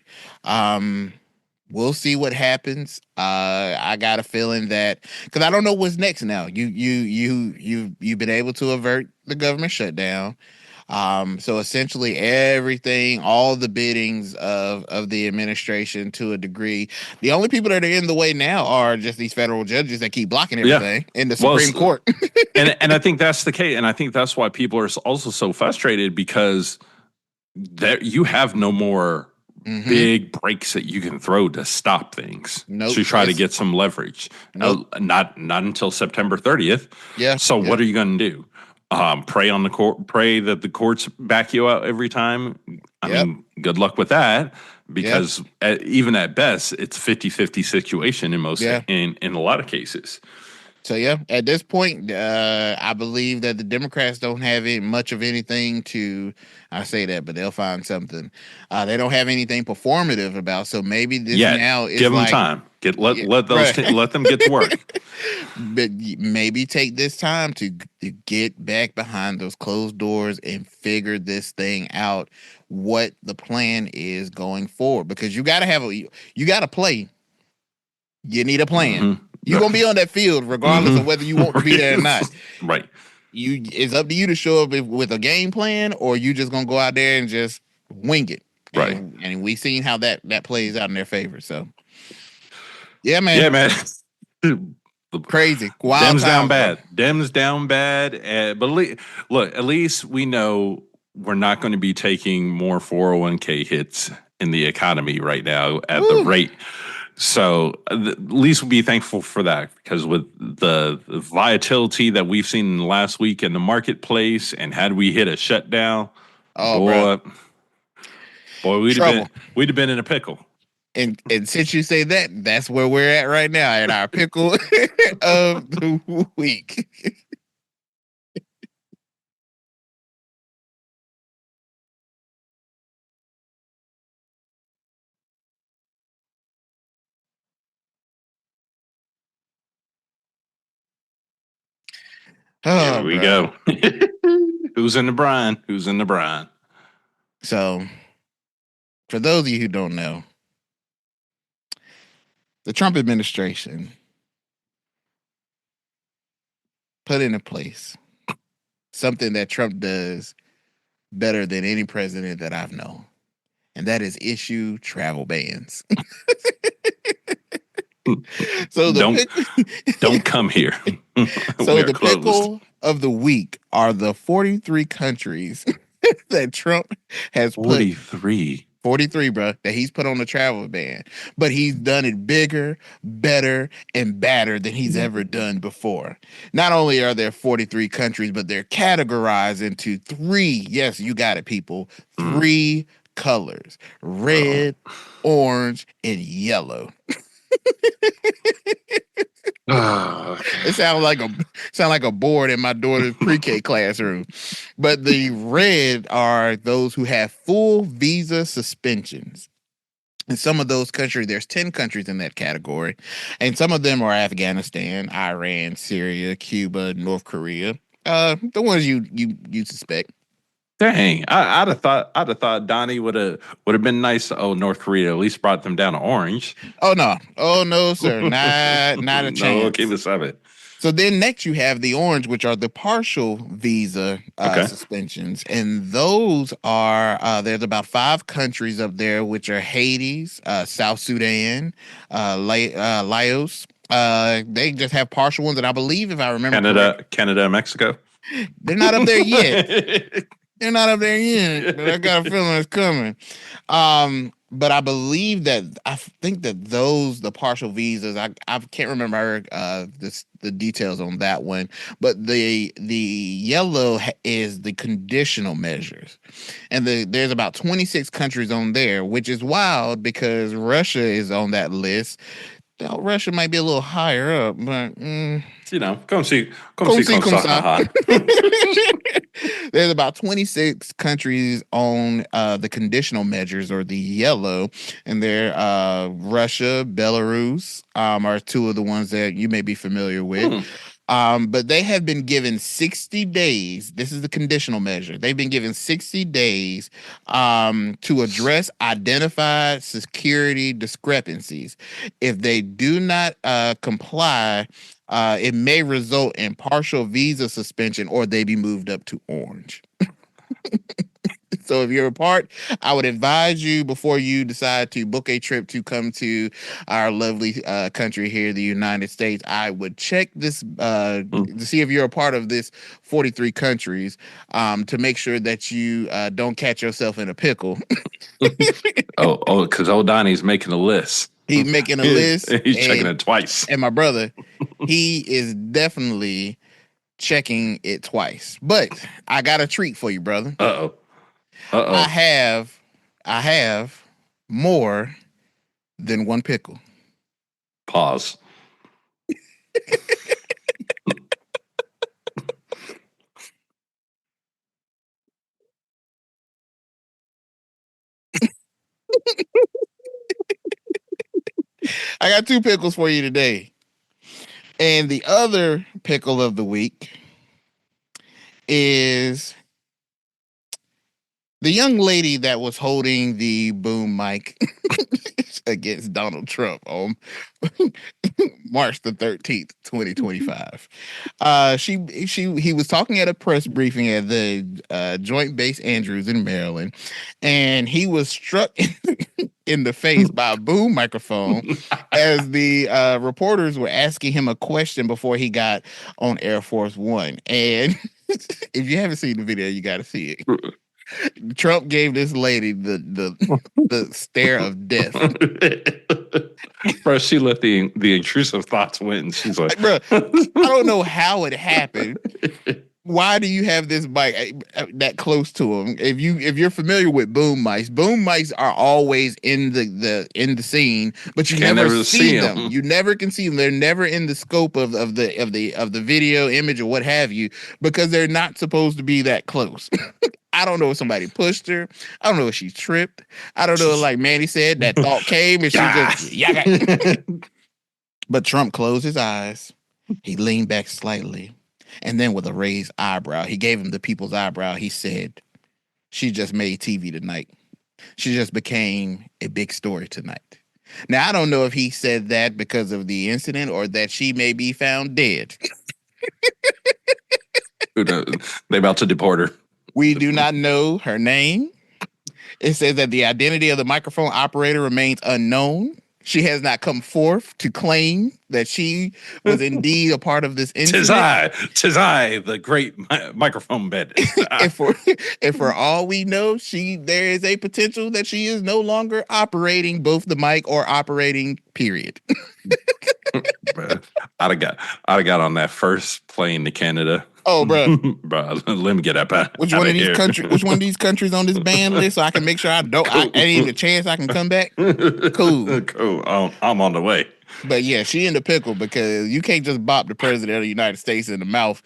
we'll see what happens. I got a feeling that because I don't know what's next now. You've been able to avert the government shutdown. So essentially everything, all the biddings of the administration to a degree, the only people that are in the way now are just these federal judges that keep blocking everything in the Supreme Court. and I think that's the case. And I think that's why people are also so frustrated because you have no more big breaks that you can throw to stop things to try to get some leverage. Not until September 30th. Yeah. So what are you going to do? Pray on the court. Pray that the courts back you out every time. I mean, good luck with that because even at best, it's 50-50 situation in most in a lot of cases. So at this point, I believe that the Democrats don't have much of anything to. I say that, but they'll find something. They don't have anything performative about. So maybe this now is give them time. Let them get to work. But maybe take this time to get back behind those closed doors and figure this thing out. What the plan is going forward, because you got to play. You need a plan. You're gonna be on that field regardless of whether you want to be there or not. Right. It's up to you to show up with a game plan, or you just gonna go out there and just wing it. Right. And we've seen how that plays out in their favor. So yeah, man. Yeah, man. Crazy. Dems down bad. Dems down bad. But look, at least we know we're not going to be taking more 401k hits in the economy right now at the rate. So at least we'll be thankful for that, because with the volatility that we've seen in the last week in the marketplace, and had we hit a shutdown, boy, we'd have been in a pickle. And since you say that, that's where we're at right now, in our pickle of the week. Here we go. Who's in the brine? Who's in the brine? So, for those of you who don't know, the Trump administration put into place something that Trump does better than any president that I've known, and that is issue travel bans. So don't come here. So the pickle of the week are the 43 countries that Trump has put. 43, bro, that he's put on the travel ban. But he's done it bigger, better, and badder than he's ever done before. Not only are there 43 countries, but they're categorized into 3, yes, you got it, people, 3 colors: red, orange, and yellow. It sounds like a board in my daughter's pre-K classroom. But the red are those who have full visa suspensions. In some of those countries, there's 10 countries in that category, and some of them are Afghanistan, Iran, Syria, Cuba, North Korea. The ones you suspect. Dang, I'd have thought Donnie would have been nice. Oh, North Korea at least brought them down to orange. Oh no, sir, not a chance. No, okay, let's have it. So then next you have the orange, which are the partial visa suspensions, and those are there's about 5 countries up there, which are Haiti, South Sudan, Laos. They just have partial ones, and I believe, if I remember, Canada, Mexico. They're not up there yet. They're not up there yet, but I got a feeling it's coming. But I believe I think that the partial visas, I can't remember the details on that one, but the yellow is the conditional measures, and there's about 26 countries on there, which is wild because Russia is on that list. Russia might be a little higher up, but come see, come. There's about 26 countries on the conditional measures or the yellow, and they're Russia, Belarus are two of the ones that you may be familiar with. But they have been given 60 days. This is the conditional measure. They've been given 60 days to address identified security discrepancies. If they do not comply, it may result in partial visa suspension or they be moved up to orange. So if you're a part, I would advise you before you decide to book a trip to come to our lovely country here, the United States. I would check this to see if you're a part of this 43 countries to make sure that you don't catch yourself in a pickle. Because old Donnie's making a list. He's making a list. He's checking it twice. And my brother, he is definitely checking it twice. But I got a treat for you, brother. I have more than one pickle. Pause. I got two pickles for you today. And the other pickle of the week is the young lady that was holding the boom mic against Donald Trump on March the 13th, 2025. He was talking at a press briefing at the Joint Base Andrews in Maryland, and he was struck in the face by a boom microphone as the reporters were asking him a question before he got on Air Force One. And if you haven't seen the video, you got to see it. Trump gave this lady the stare of death. Bro, she let the intrusive thoughts win. And she's like, bro, I don't know how it happened. Why do you have this mic that close to him? If you're familiar with boom mics are always in the scene, but you never see them. You never can see them. They're never in the scope of the video image or what have you, because they're not supposed to be that close. I don't know if somebody pushed her. I don't know if she tripped. I don't know, like Manny said, that thought came and she just But Trump closed his eyes. He leaned back slightly. And then with a raised eyebrow, he gave him the people's eyebrow. He said, she just made TV tonight. She just became a big story tonight. Now, I don't know if he said that because of the incident or that she may be found dead. They about to deport her. We do not know her name. It says that the identity of the microphone operator remains unknown. She has not come forth to claim that she was indeed a part of this incident. Tis I, the great microphone bed. And for all we know, there is a potential that she is no longer operating both the mic or operating, period. I'd have got on that first plane to Canada. Oh, bro. Bro, let me get up out. Which one of these countries on this ban list so I can make sure I ain't even a chance I can come back? Cool. Cool. I'm on the way. But yeah, she in the pickle because you can't just bop the president of the United States in the mouth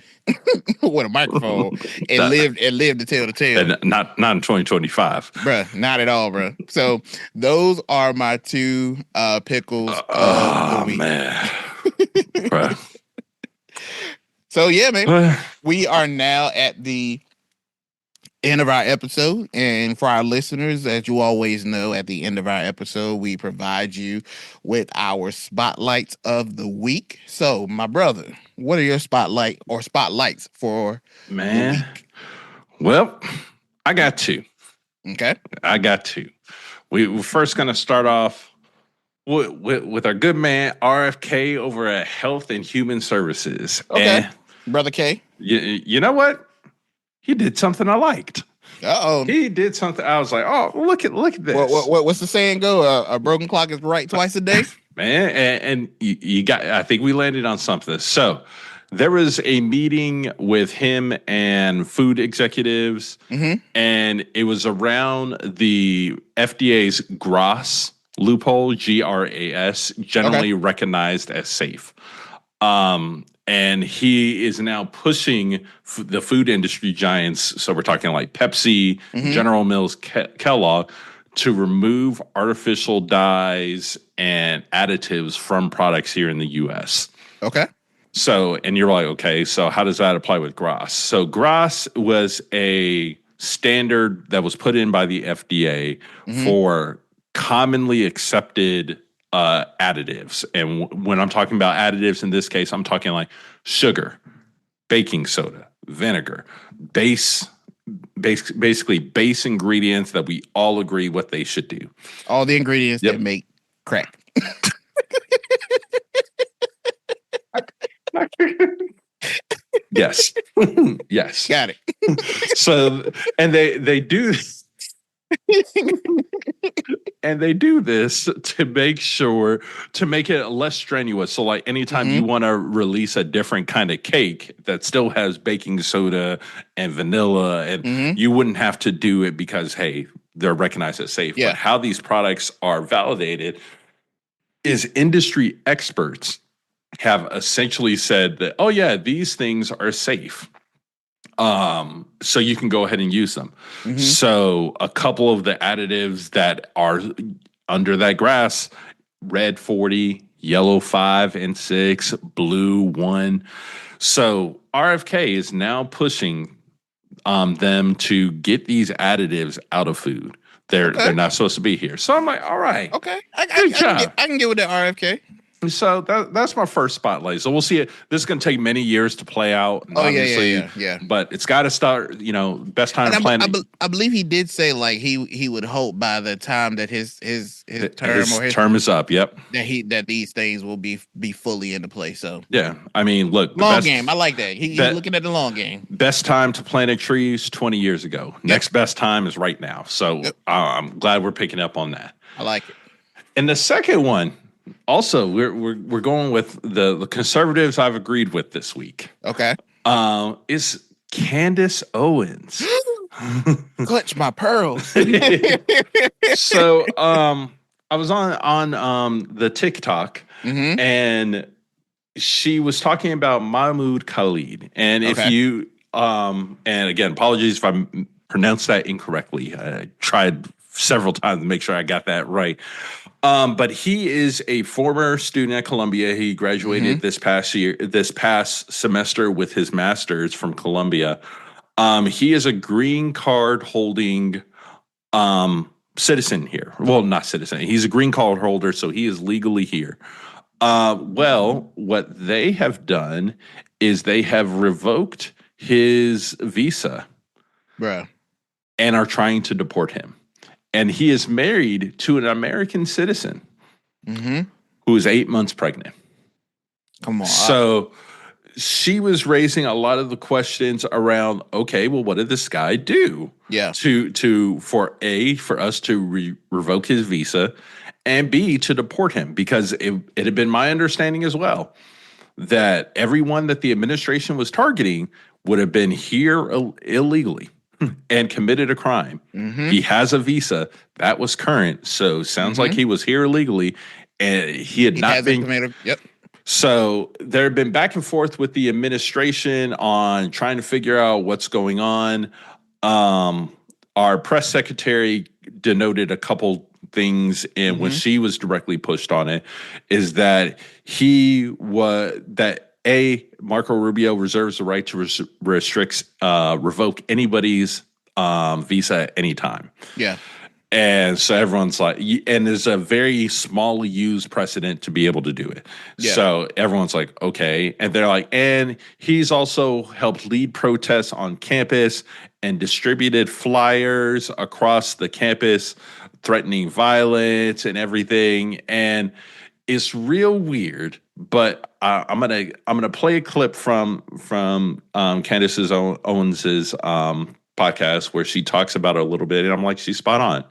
with a microphone and live to tell the tale. And not in 2025. Bruh, not at all, bruh. So those are my two pickles of the week. Man. Bruh. So yeah, man, we are now at the end of our episode. And for our listeners, as you always know, at the end of our episode, we provide you with our spotlights of the week. So, my brother, what are your spotlights for the week? Well, I got two. Okay. I got two. We're first going to start off with our good man, RFK, over at Health and Human Services. Okay. And Brother K. You know what? He did something I liked. Uh-oh. He did something. I was like, oh, look at this. What's the saying go? A broken clock is right twice a day? Man, and you got, I think we landed on something. So there was a meeting with him and food executives, and it was around the FDA's GRAS loophole, GRAS, generally recognized as safe. And he is now pushing the food industry giants. So we're talking like Pepsi, General Mills, Kellogg, to remove artificial dyes and additives from products here in the U.S. Okay. So, and you're like, okay, so how does that apply with GRAS? So GRAS was a standard that was put in by the FDA for commonly accepted additives. And when I'm talking about additives in this case, I'm talking like sugar, baking soda, vinegar, basically base ingredients that we all agree what they should do. All the ingredients that make crack. Yes. Yes. Got it. So, and they do and they do this to make sure to make it less strenuous. So like anytime you want to release a different kind of cake that still has baking soda and vanilla, and you wouldn't have to do it because, hey, they're recognized as safe. But how these products are validated is industry experts have essentially said that, oh yeah, these things are safe. So you can go ahead and use them. So a couple of the additives that are under that GRAS, red 40, yellow 5 and 6, blue 1. So RFK is now pushing them to get these additives out of food. They're not supposed to be here. So I'm like, all right. Okay. I can get with that RFK. So that's my first spotlight. So we'll see it. This is going to take many years to play out. Yeah. But it's got to start. Best time to plan. I believe he did say like he would hope by the time that his term is up. Yep. That these things will be fully into play. So yeah, I mean, look, long game. I like that. He's looking at the long game. Best time to plant trees 20 years ago. Next best time is right now. So I'm glad we're picking up on that. I like it. And the second one. Also, we're going with the conservatives I've agreed with this week. Okay. Is Candace Owens. Clutch my pearls. So I was on the TikTok and she was talking about Mahmoud Khalid. And if you and again, apologies if I pronounced that incorrectly. I tried several times to make sure I got that right. But he is a former student at Columbia. He graduated this past semester with his master's from Columbia. He is a green card holding citizen here. Well, not citizen. He's a green card holder, so he is legally here. Well, what they have done is they have revoked his visa, and are trying to deport him. And he is married to an American citizen who is 8 months pregnant. Come on. So she was raising a lot of the questions around, okay, well, what did this guy do? Yeah. For us to revoke his visa, and B, to deport him, because it had been my understanding as well that everyone that the administration was targeting would have been here illegally and committed a crime. He has a visa that was current, so sounds like he was here illegally, and he had not been. So there have been back and forth with the administration on trying to figure out what's going on. Our press secretary denoted a couple things, and when she was directly pushed on it, is that Marco Rubio reserves the right to revoke anybody's visa at any time. Yeah. And so everyone's like, and there's a very small used precedent to be able to do it. Yeah. So everyone's like, okay. And they're like, and he's also helped lead protests on campus and distributed flyers across the campus threatening violence and everything. And it's real weird, but I'm gonna play a clip from Candace Owens's podcast where she talks about it a little bit, and I'm like, she's spot on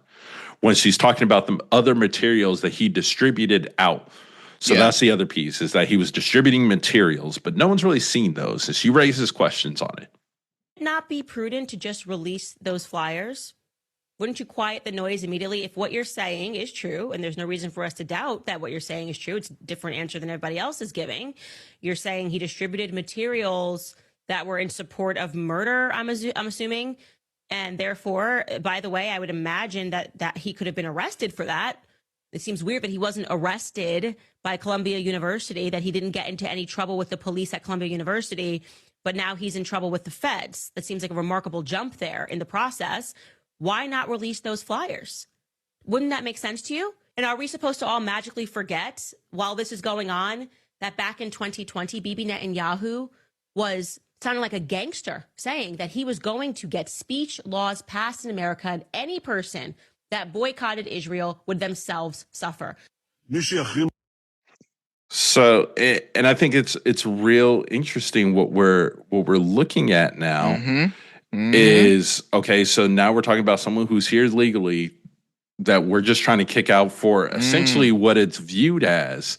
when she's talking about the other materials that he distributed out. So that's the other piece, is that he was distributing materials, but no one's really seen those, and she raises questions on it. Not be prudent to just release those flyers? Wouldn't you quiet the noise immediately if what you're saying is true? And there's no reason for us to doubt that what you're saying is true. It's a different answer than everybody else is giving. You're saying he distributed materials that were in support of murder, I'm assuming. And therefore, by the way, I would imagine that he could have been arrested for that. It seems weird that he wasn't arrested by Columbia University, that he didn't get into any trouble with the police at Columbia University, but now he's in trouble with the feds. That seems like a remarkable jump there in the process. Why not release those flyers? Wouldn't that make sense to you? And are we supposed to all magically forget while this is going on that back in 2020, Bibi Netanyahu was sounding like a gangster, saying that he was going to get speech laws passed in America and any person that boycotted Israel would themselves suffer. So, and I think it's real interesting what we're looking at now is, okay, so now we're talking about someone who's here legally that we're just trying to kick out for essentially what it's viewed as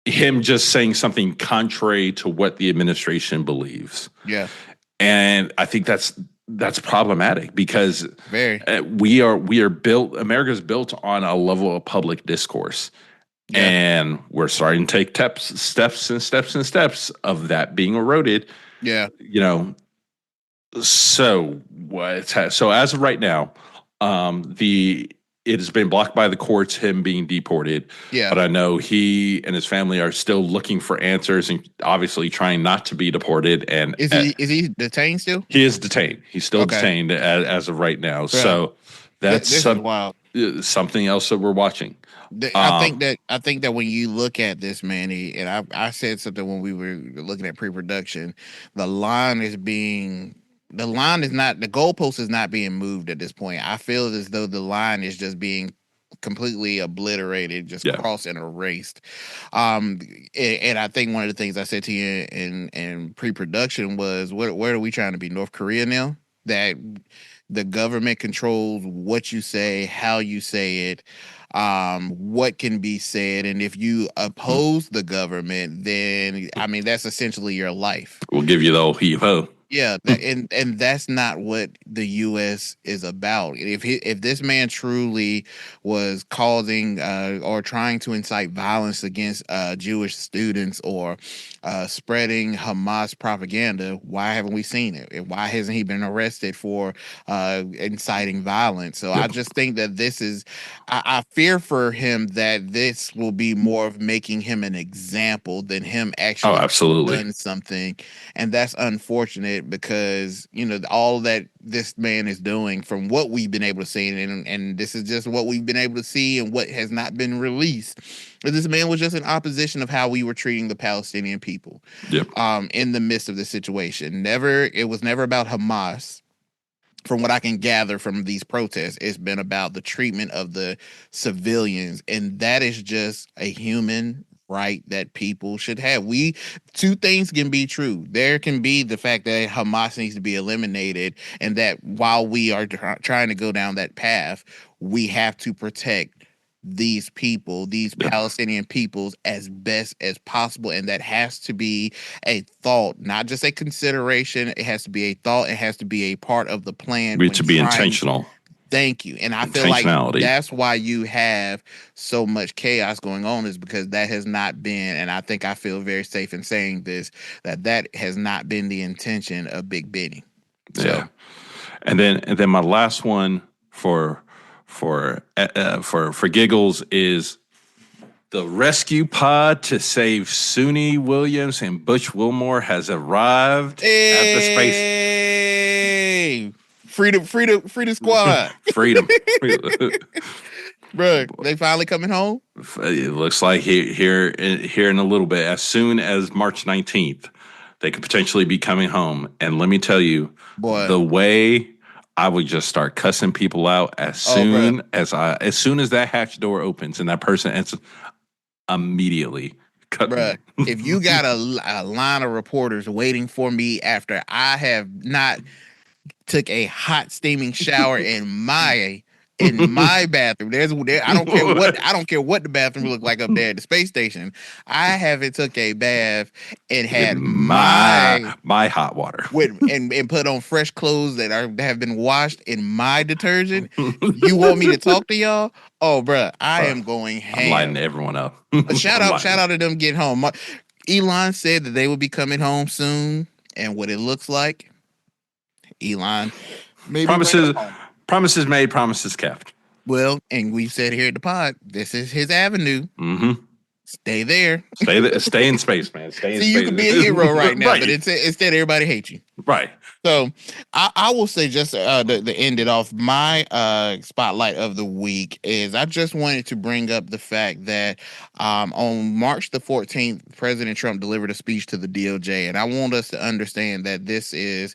him just saying something contrary to what the administration believes. Yeah. And I think that's problematic because America's built on a level of public discourse. Yeah. And we're starting to take steps of that being eroded. Yeah. So as of right now, it has been blocked by the courts, him being deported. Yeah. But I know he and his family are still looking for answers and obviously trying not to be deported. And is he detained still? He is detained. He's still detained as of right now. Yeah. So that's something else that we're watching. I think that when you look at this, Manny, and I said something when we were looking at pre-production, the goalpost is not being moved at this point. I feel as though the line is just being completely obliterated, just crossed and erased. And I think one of the things I said to you in pre-production was, where are we trying to be? North Korea now? That the government controls what you say, how you say it, what can be said, and if you oppose the government, then that's essentially your life. We'll give you the old heave-ho. Yeah, and that's not what the U.S. is about. If this man truly was causing or trying to incite violence against Jewish students or spreading Hamas propaganda, why haven't we seen it? Why hasn't he been arrested for inciting violence? So I just think that this is, I fear for him that this will be more of making him an example than him actually doing something, and that's unfortunate. Because all that this man is doing, from what we've been able to see, and this is just what we've been able to see and what has not been released, this man was just in opposition of how we were treating the Palestinian people. Yep. In the midst of the situation. It was never about Hamas. From what I can gather from these protests, it's been about the treatment of the civilians, and that is just a human right that people should have. Two things can be true. There can be the fact that Hamas needs to be eliminated, and that while we are trying to go down that path, we have to protect these people, these Palestinian peoples, as best as possible. And that has to be a thought, not just a consideration. It has to be a thought. It has to be a part of the plan. We to be intentional. Thank you. And I feel like that's why you have so much chaos going on, is because that has not been, and I think I feel very safe in saying this, that has not been the intention of Big Benny. So. Yeah. And then my last one for giggles is the rescue pod to save Suni Williams and Butch Wilmore has arrived at the space. Freedom squad. Freedom. Bro, they finally coming home? It looks like here in a little bit. As soon as March 19th, they could potentially be coming home. And let me tell you, the way I would just start cussing people out as soon as that hatch door opens and that person enters, immediately cut. Bruh, if you got a line of reporters waiting for me after I have not took a hot steaming shower in my in my bathroom. I don't care what the bathroom look like up there at the space station. I haven't took a bath and had my hot water and put on fresh clothes that have been washed in my detergent. You want me to talk to y'all? Oh, bruh, I am going ham. I'm lighting everyone up. Shout out to them getting home. Elon said that they will be coming home soon, and what it looks like, Elon maybe promises made, promises kept. Well, and we said here at the pod, this is his avenue. Mm-hmm. Stay there. Stay in space, man. Stay in space. You can be a hero right now, but instead everybody hates you. Right. So I will say just to end it off, my spotlight of the week is I just wanted to bring up the fact that on March the 14th, President Trump delivered a speech to the DOJ. And I want us to understand that this is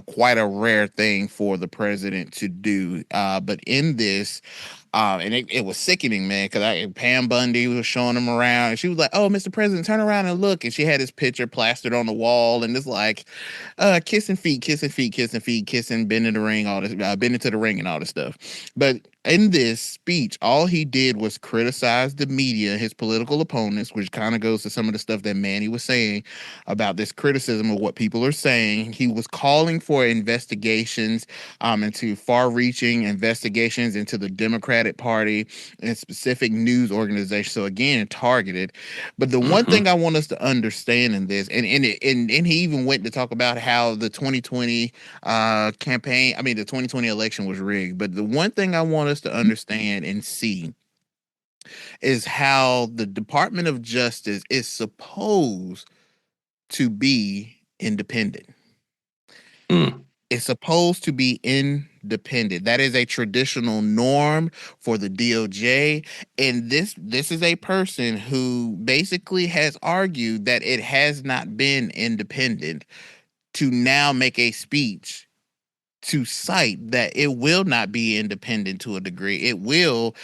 quite a rare thing for the president to do. But in this, and it was sickening, man, because Pam Bundy was showing him around, and she was like, "Oh, Mr. President, turn around and look." And she had his picture plastered on the wall, and it's like, kissing feet, bending the ring, all this, bending to the ring, and all this stuff. But in this speech, all he did was criticize the media, his political opponents, which kind of goes to some of the stuff that Manny was saying about this criticism of what people are saying. He was calling for investigations into far-reaching investigations into the Democratic Party and specific news organizations. So again, targeted. But the one thing I want us to understand in this, and he even went to talk about how the 2020 the 2020 election was rigged. But the one thing I want us to understand and see is how the Department of Justice is supposed to be independent. It's supposed to be independent. That is a traditional norm for the DOJ. And this is a person who basically has argued that it has not been independent to now make a speech to cite that it will not be independent to a degree. It will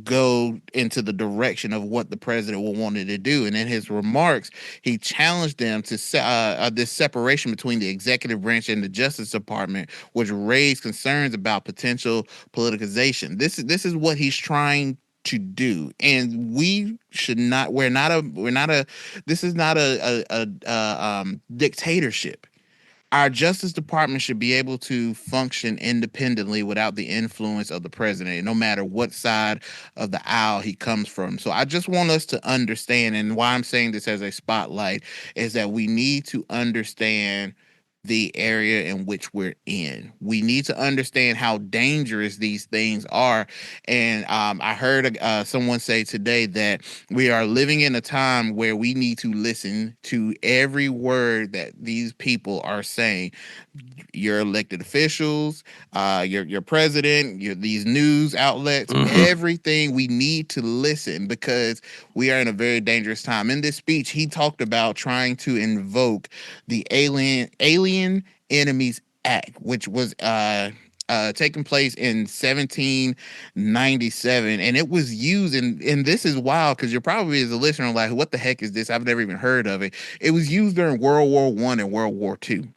go into the direction of what the president will want it to do. And in his remarks, he challenged them to this separation between the executive branch and the Justice Department, which raised concerns about potential politicization. This is what he's trying to do, and we should not. This is not a dictatorship. Our Justice Department should be able to function independently without the influence of the president, no matter what side of the aisle he comes from. So I just want us to understand, and why I'm saying this as a spotlight, is that we need to understand the area in which we're in. We need to understand how dangerous these things are. And I heard someone say today that we are living in a time where we need to listen to every word that these people are saying. Your elected officials, your president, these news outlets, everything. We need to listen because we are in a very dangerous time. In this speech, he talked about trying to invoke the Alien Enemies Act, which was taking place in 1797, and it was used and this is wild because you're probably, as a listener, like, what the heck is this? I've never even heard of it. It was used during World War I and World War II.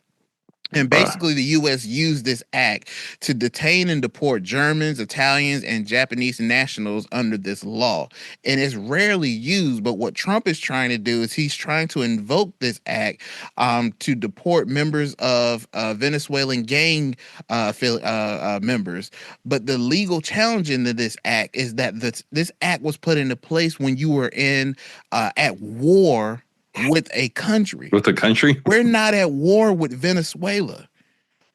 And basically, the U.S. used this act to detain and deport Germans, Italians, and Japanese nationals under this law. And it's rarely used, but what Trump is trying to do is he's trying to invoke this act to deport members of Venezuelan gang members. But the legal challenge into this act is that this act was put into place when you were at war with a country. We're not at war with Venezuela.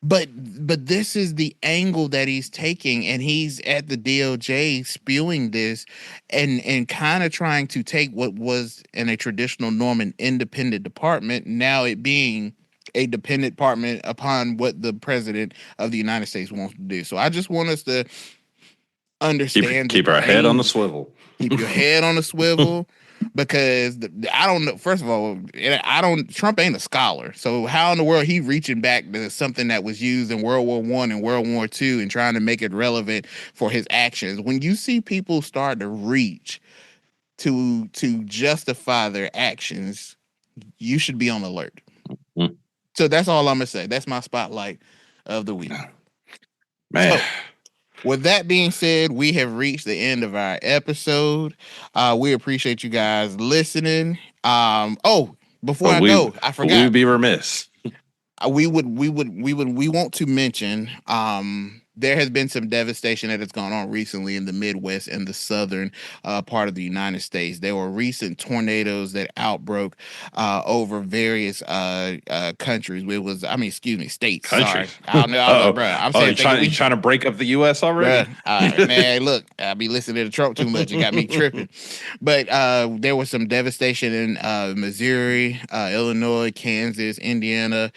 But this is the angle that he's taking, and he's at the DOJ spewing this and kind of trying to take what was in a traditional norm an independent department, now it being a dependent department upon what the president of the United States wants to do. So I just want us to understand. Keep our head on the swivel. Keep your head on the swivel. Because I don't know. First of all, Trump ain't a scholar. So how in the world he reaching back to something that was used in World War I and World War II and trying to make it relevant for his actions? When you see people start to reach to justify their actions, you should be on alert. So that's all I'm gonna say. That's my spotlight of the week. Man. with that being said, we have reached the end of our episode. We appreciate you guys listening. Before I go, I forgot. We would be remiss. We want to mention there has been some devastation that has gone on recently in the Midwest and the southern part of the United States. There were recent tornadoes that outbroke over various countries. States. Countries. Sorry, I don't know, bro. I'm saying, you trying to break up the U.S. already? Man, look, I be listening to Trump too much. It got me tripping. But there was some devastation in Missouri, Illinois, Kansas, Indiana,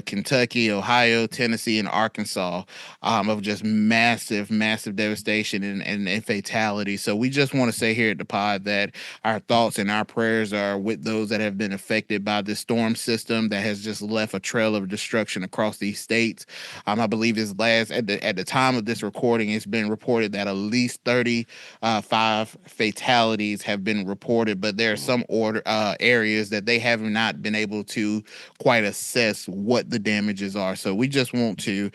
Kentucky, Ohio, Tennessee, and Arkansas. Of just massive devastation and fatality. So we just want to say here at the pod that our thoughts and our prayers are with those that have been affected by this storm system that has just left a trail of destruction across these states. I believe at the time of this recording, it's been reported that at least 35 fatalities have been reported, but there are some areas that they have not been able to quite assess what the damages are. So we just want to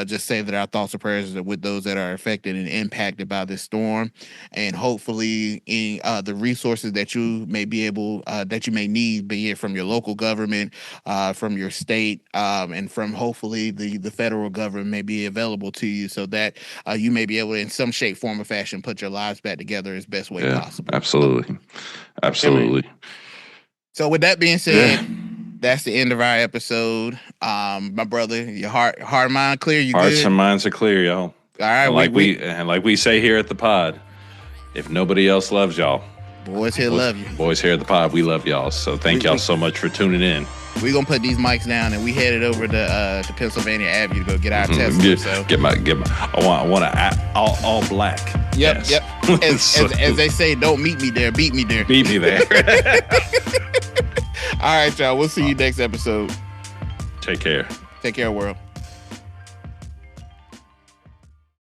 just say that our thoughts and prayers are with those that are affected and impacted by this storm, and hopefully in the resources that you may be able that you may need, be it from your local government, from your state, and from hopefully the federal government may be available to you, so that you may be able to, in some shape, form, or fashion, put your lives back together as best way possible. Absolutely. So with that being said, that's the end of our episode. My brother, your heart and mind clear? You Hearts good? and minds are clear, y'all. All right. And like we say here at the pod, if nobody else loves y'all, boys here love you. Boys here at the pod, we love y'all. So thank y'all so much for tuning in. We're gonna put these mics down and we headed over to Pennsylvania Avenue to go get our Tesla. Get my I want all black. Yep. As they say, don't meet me there, beat me there. Beat me there. All right, y'all. We'll see you next episode. Take care. Take care, world.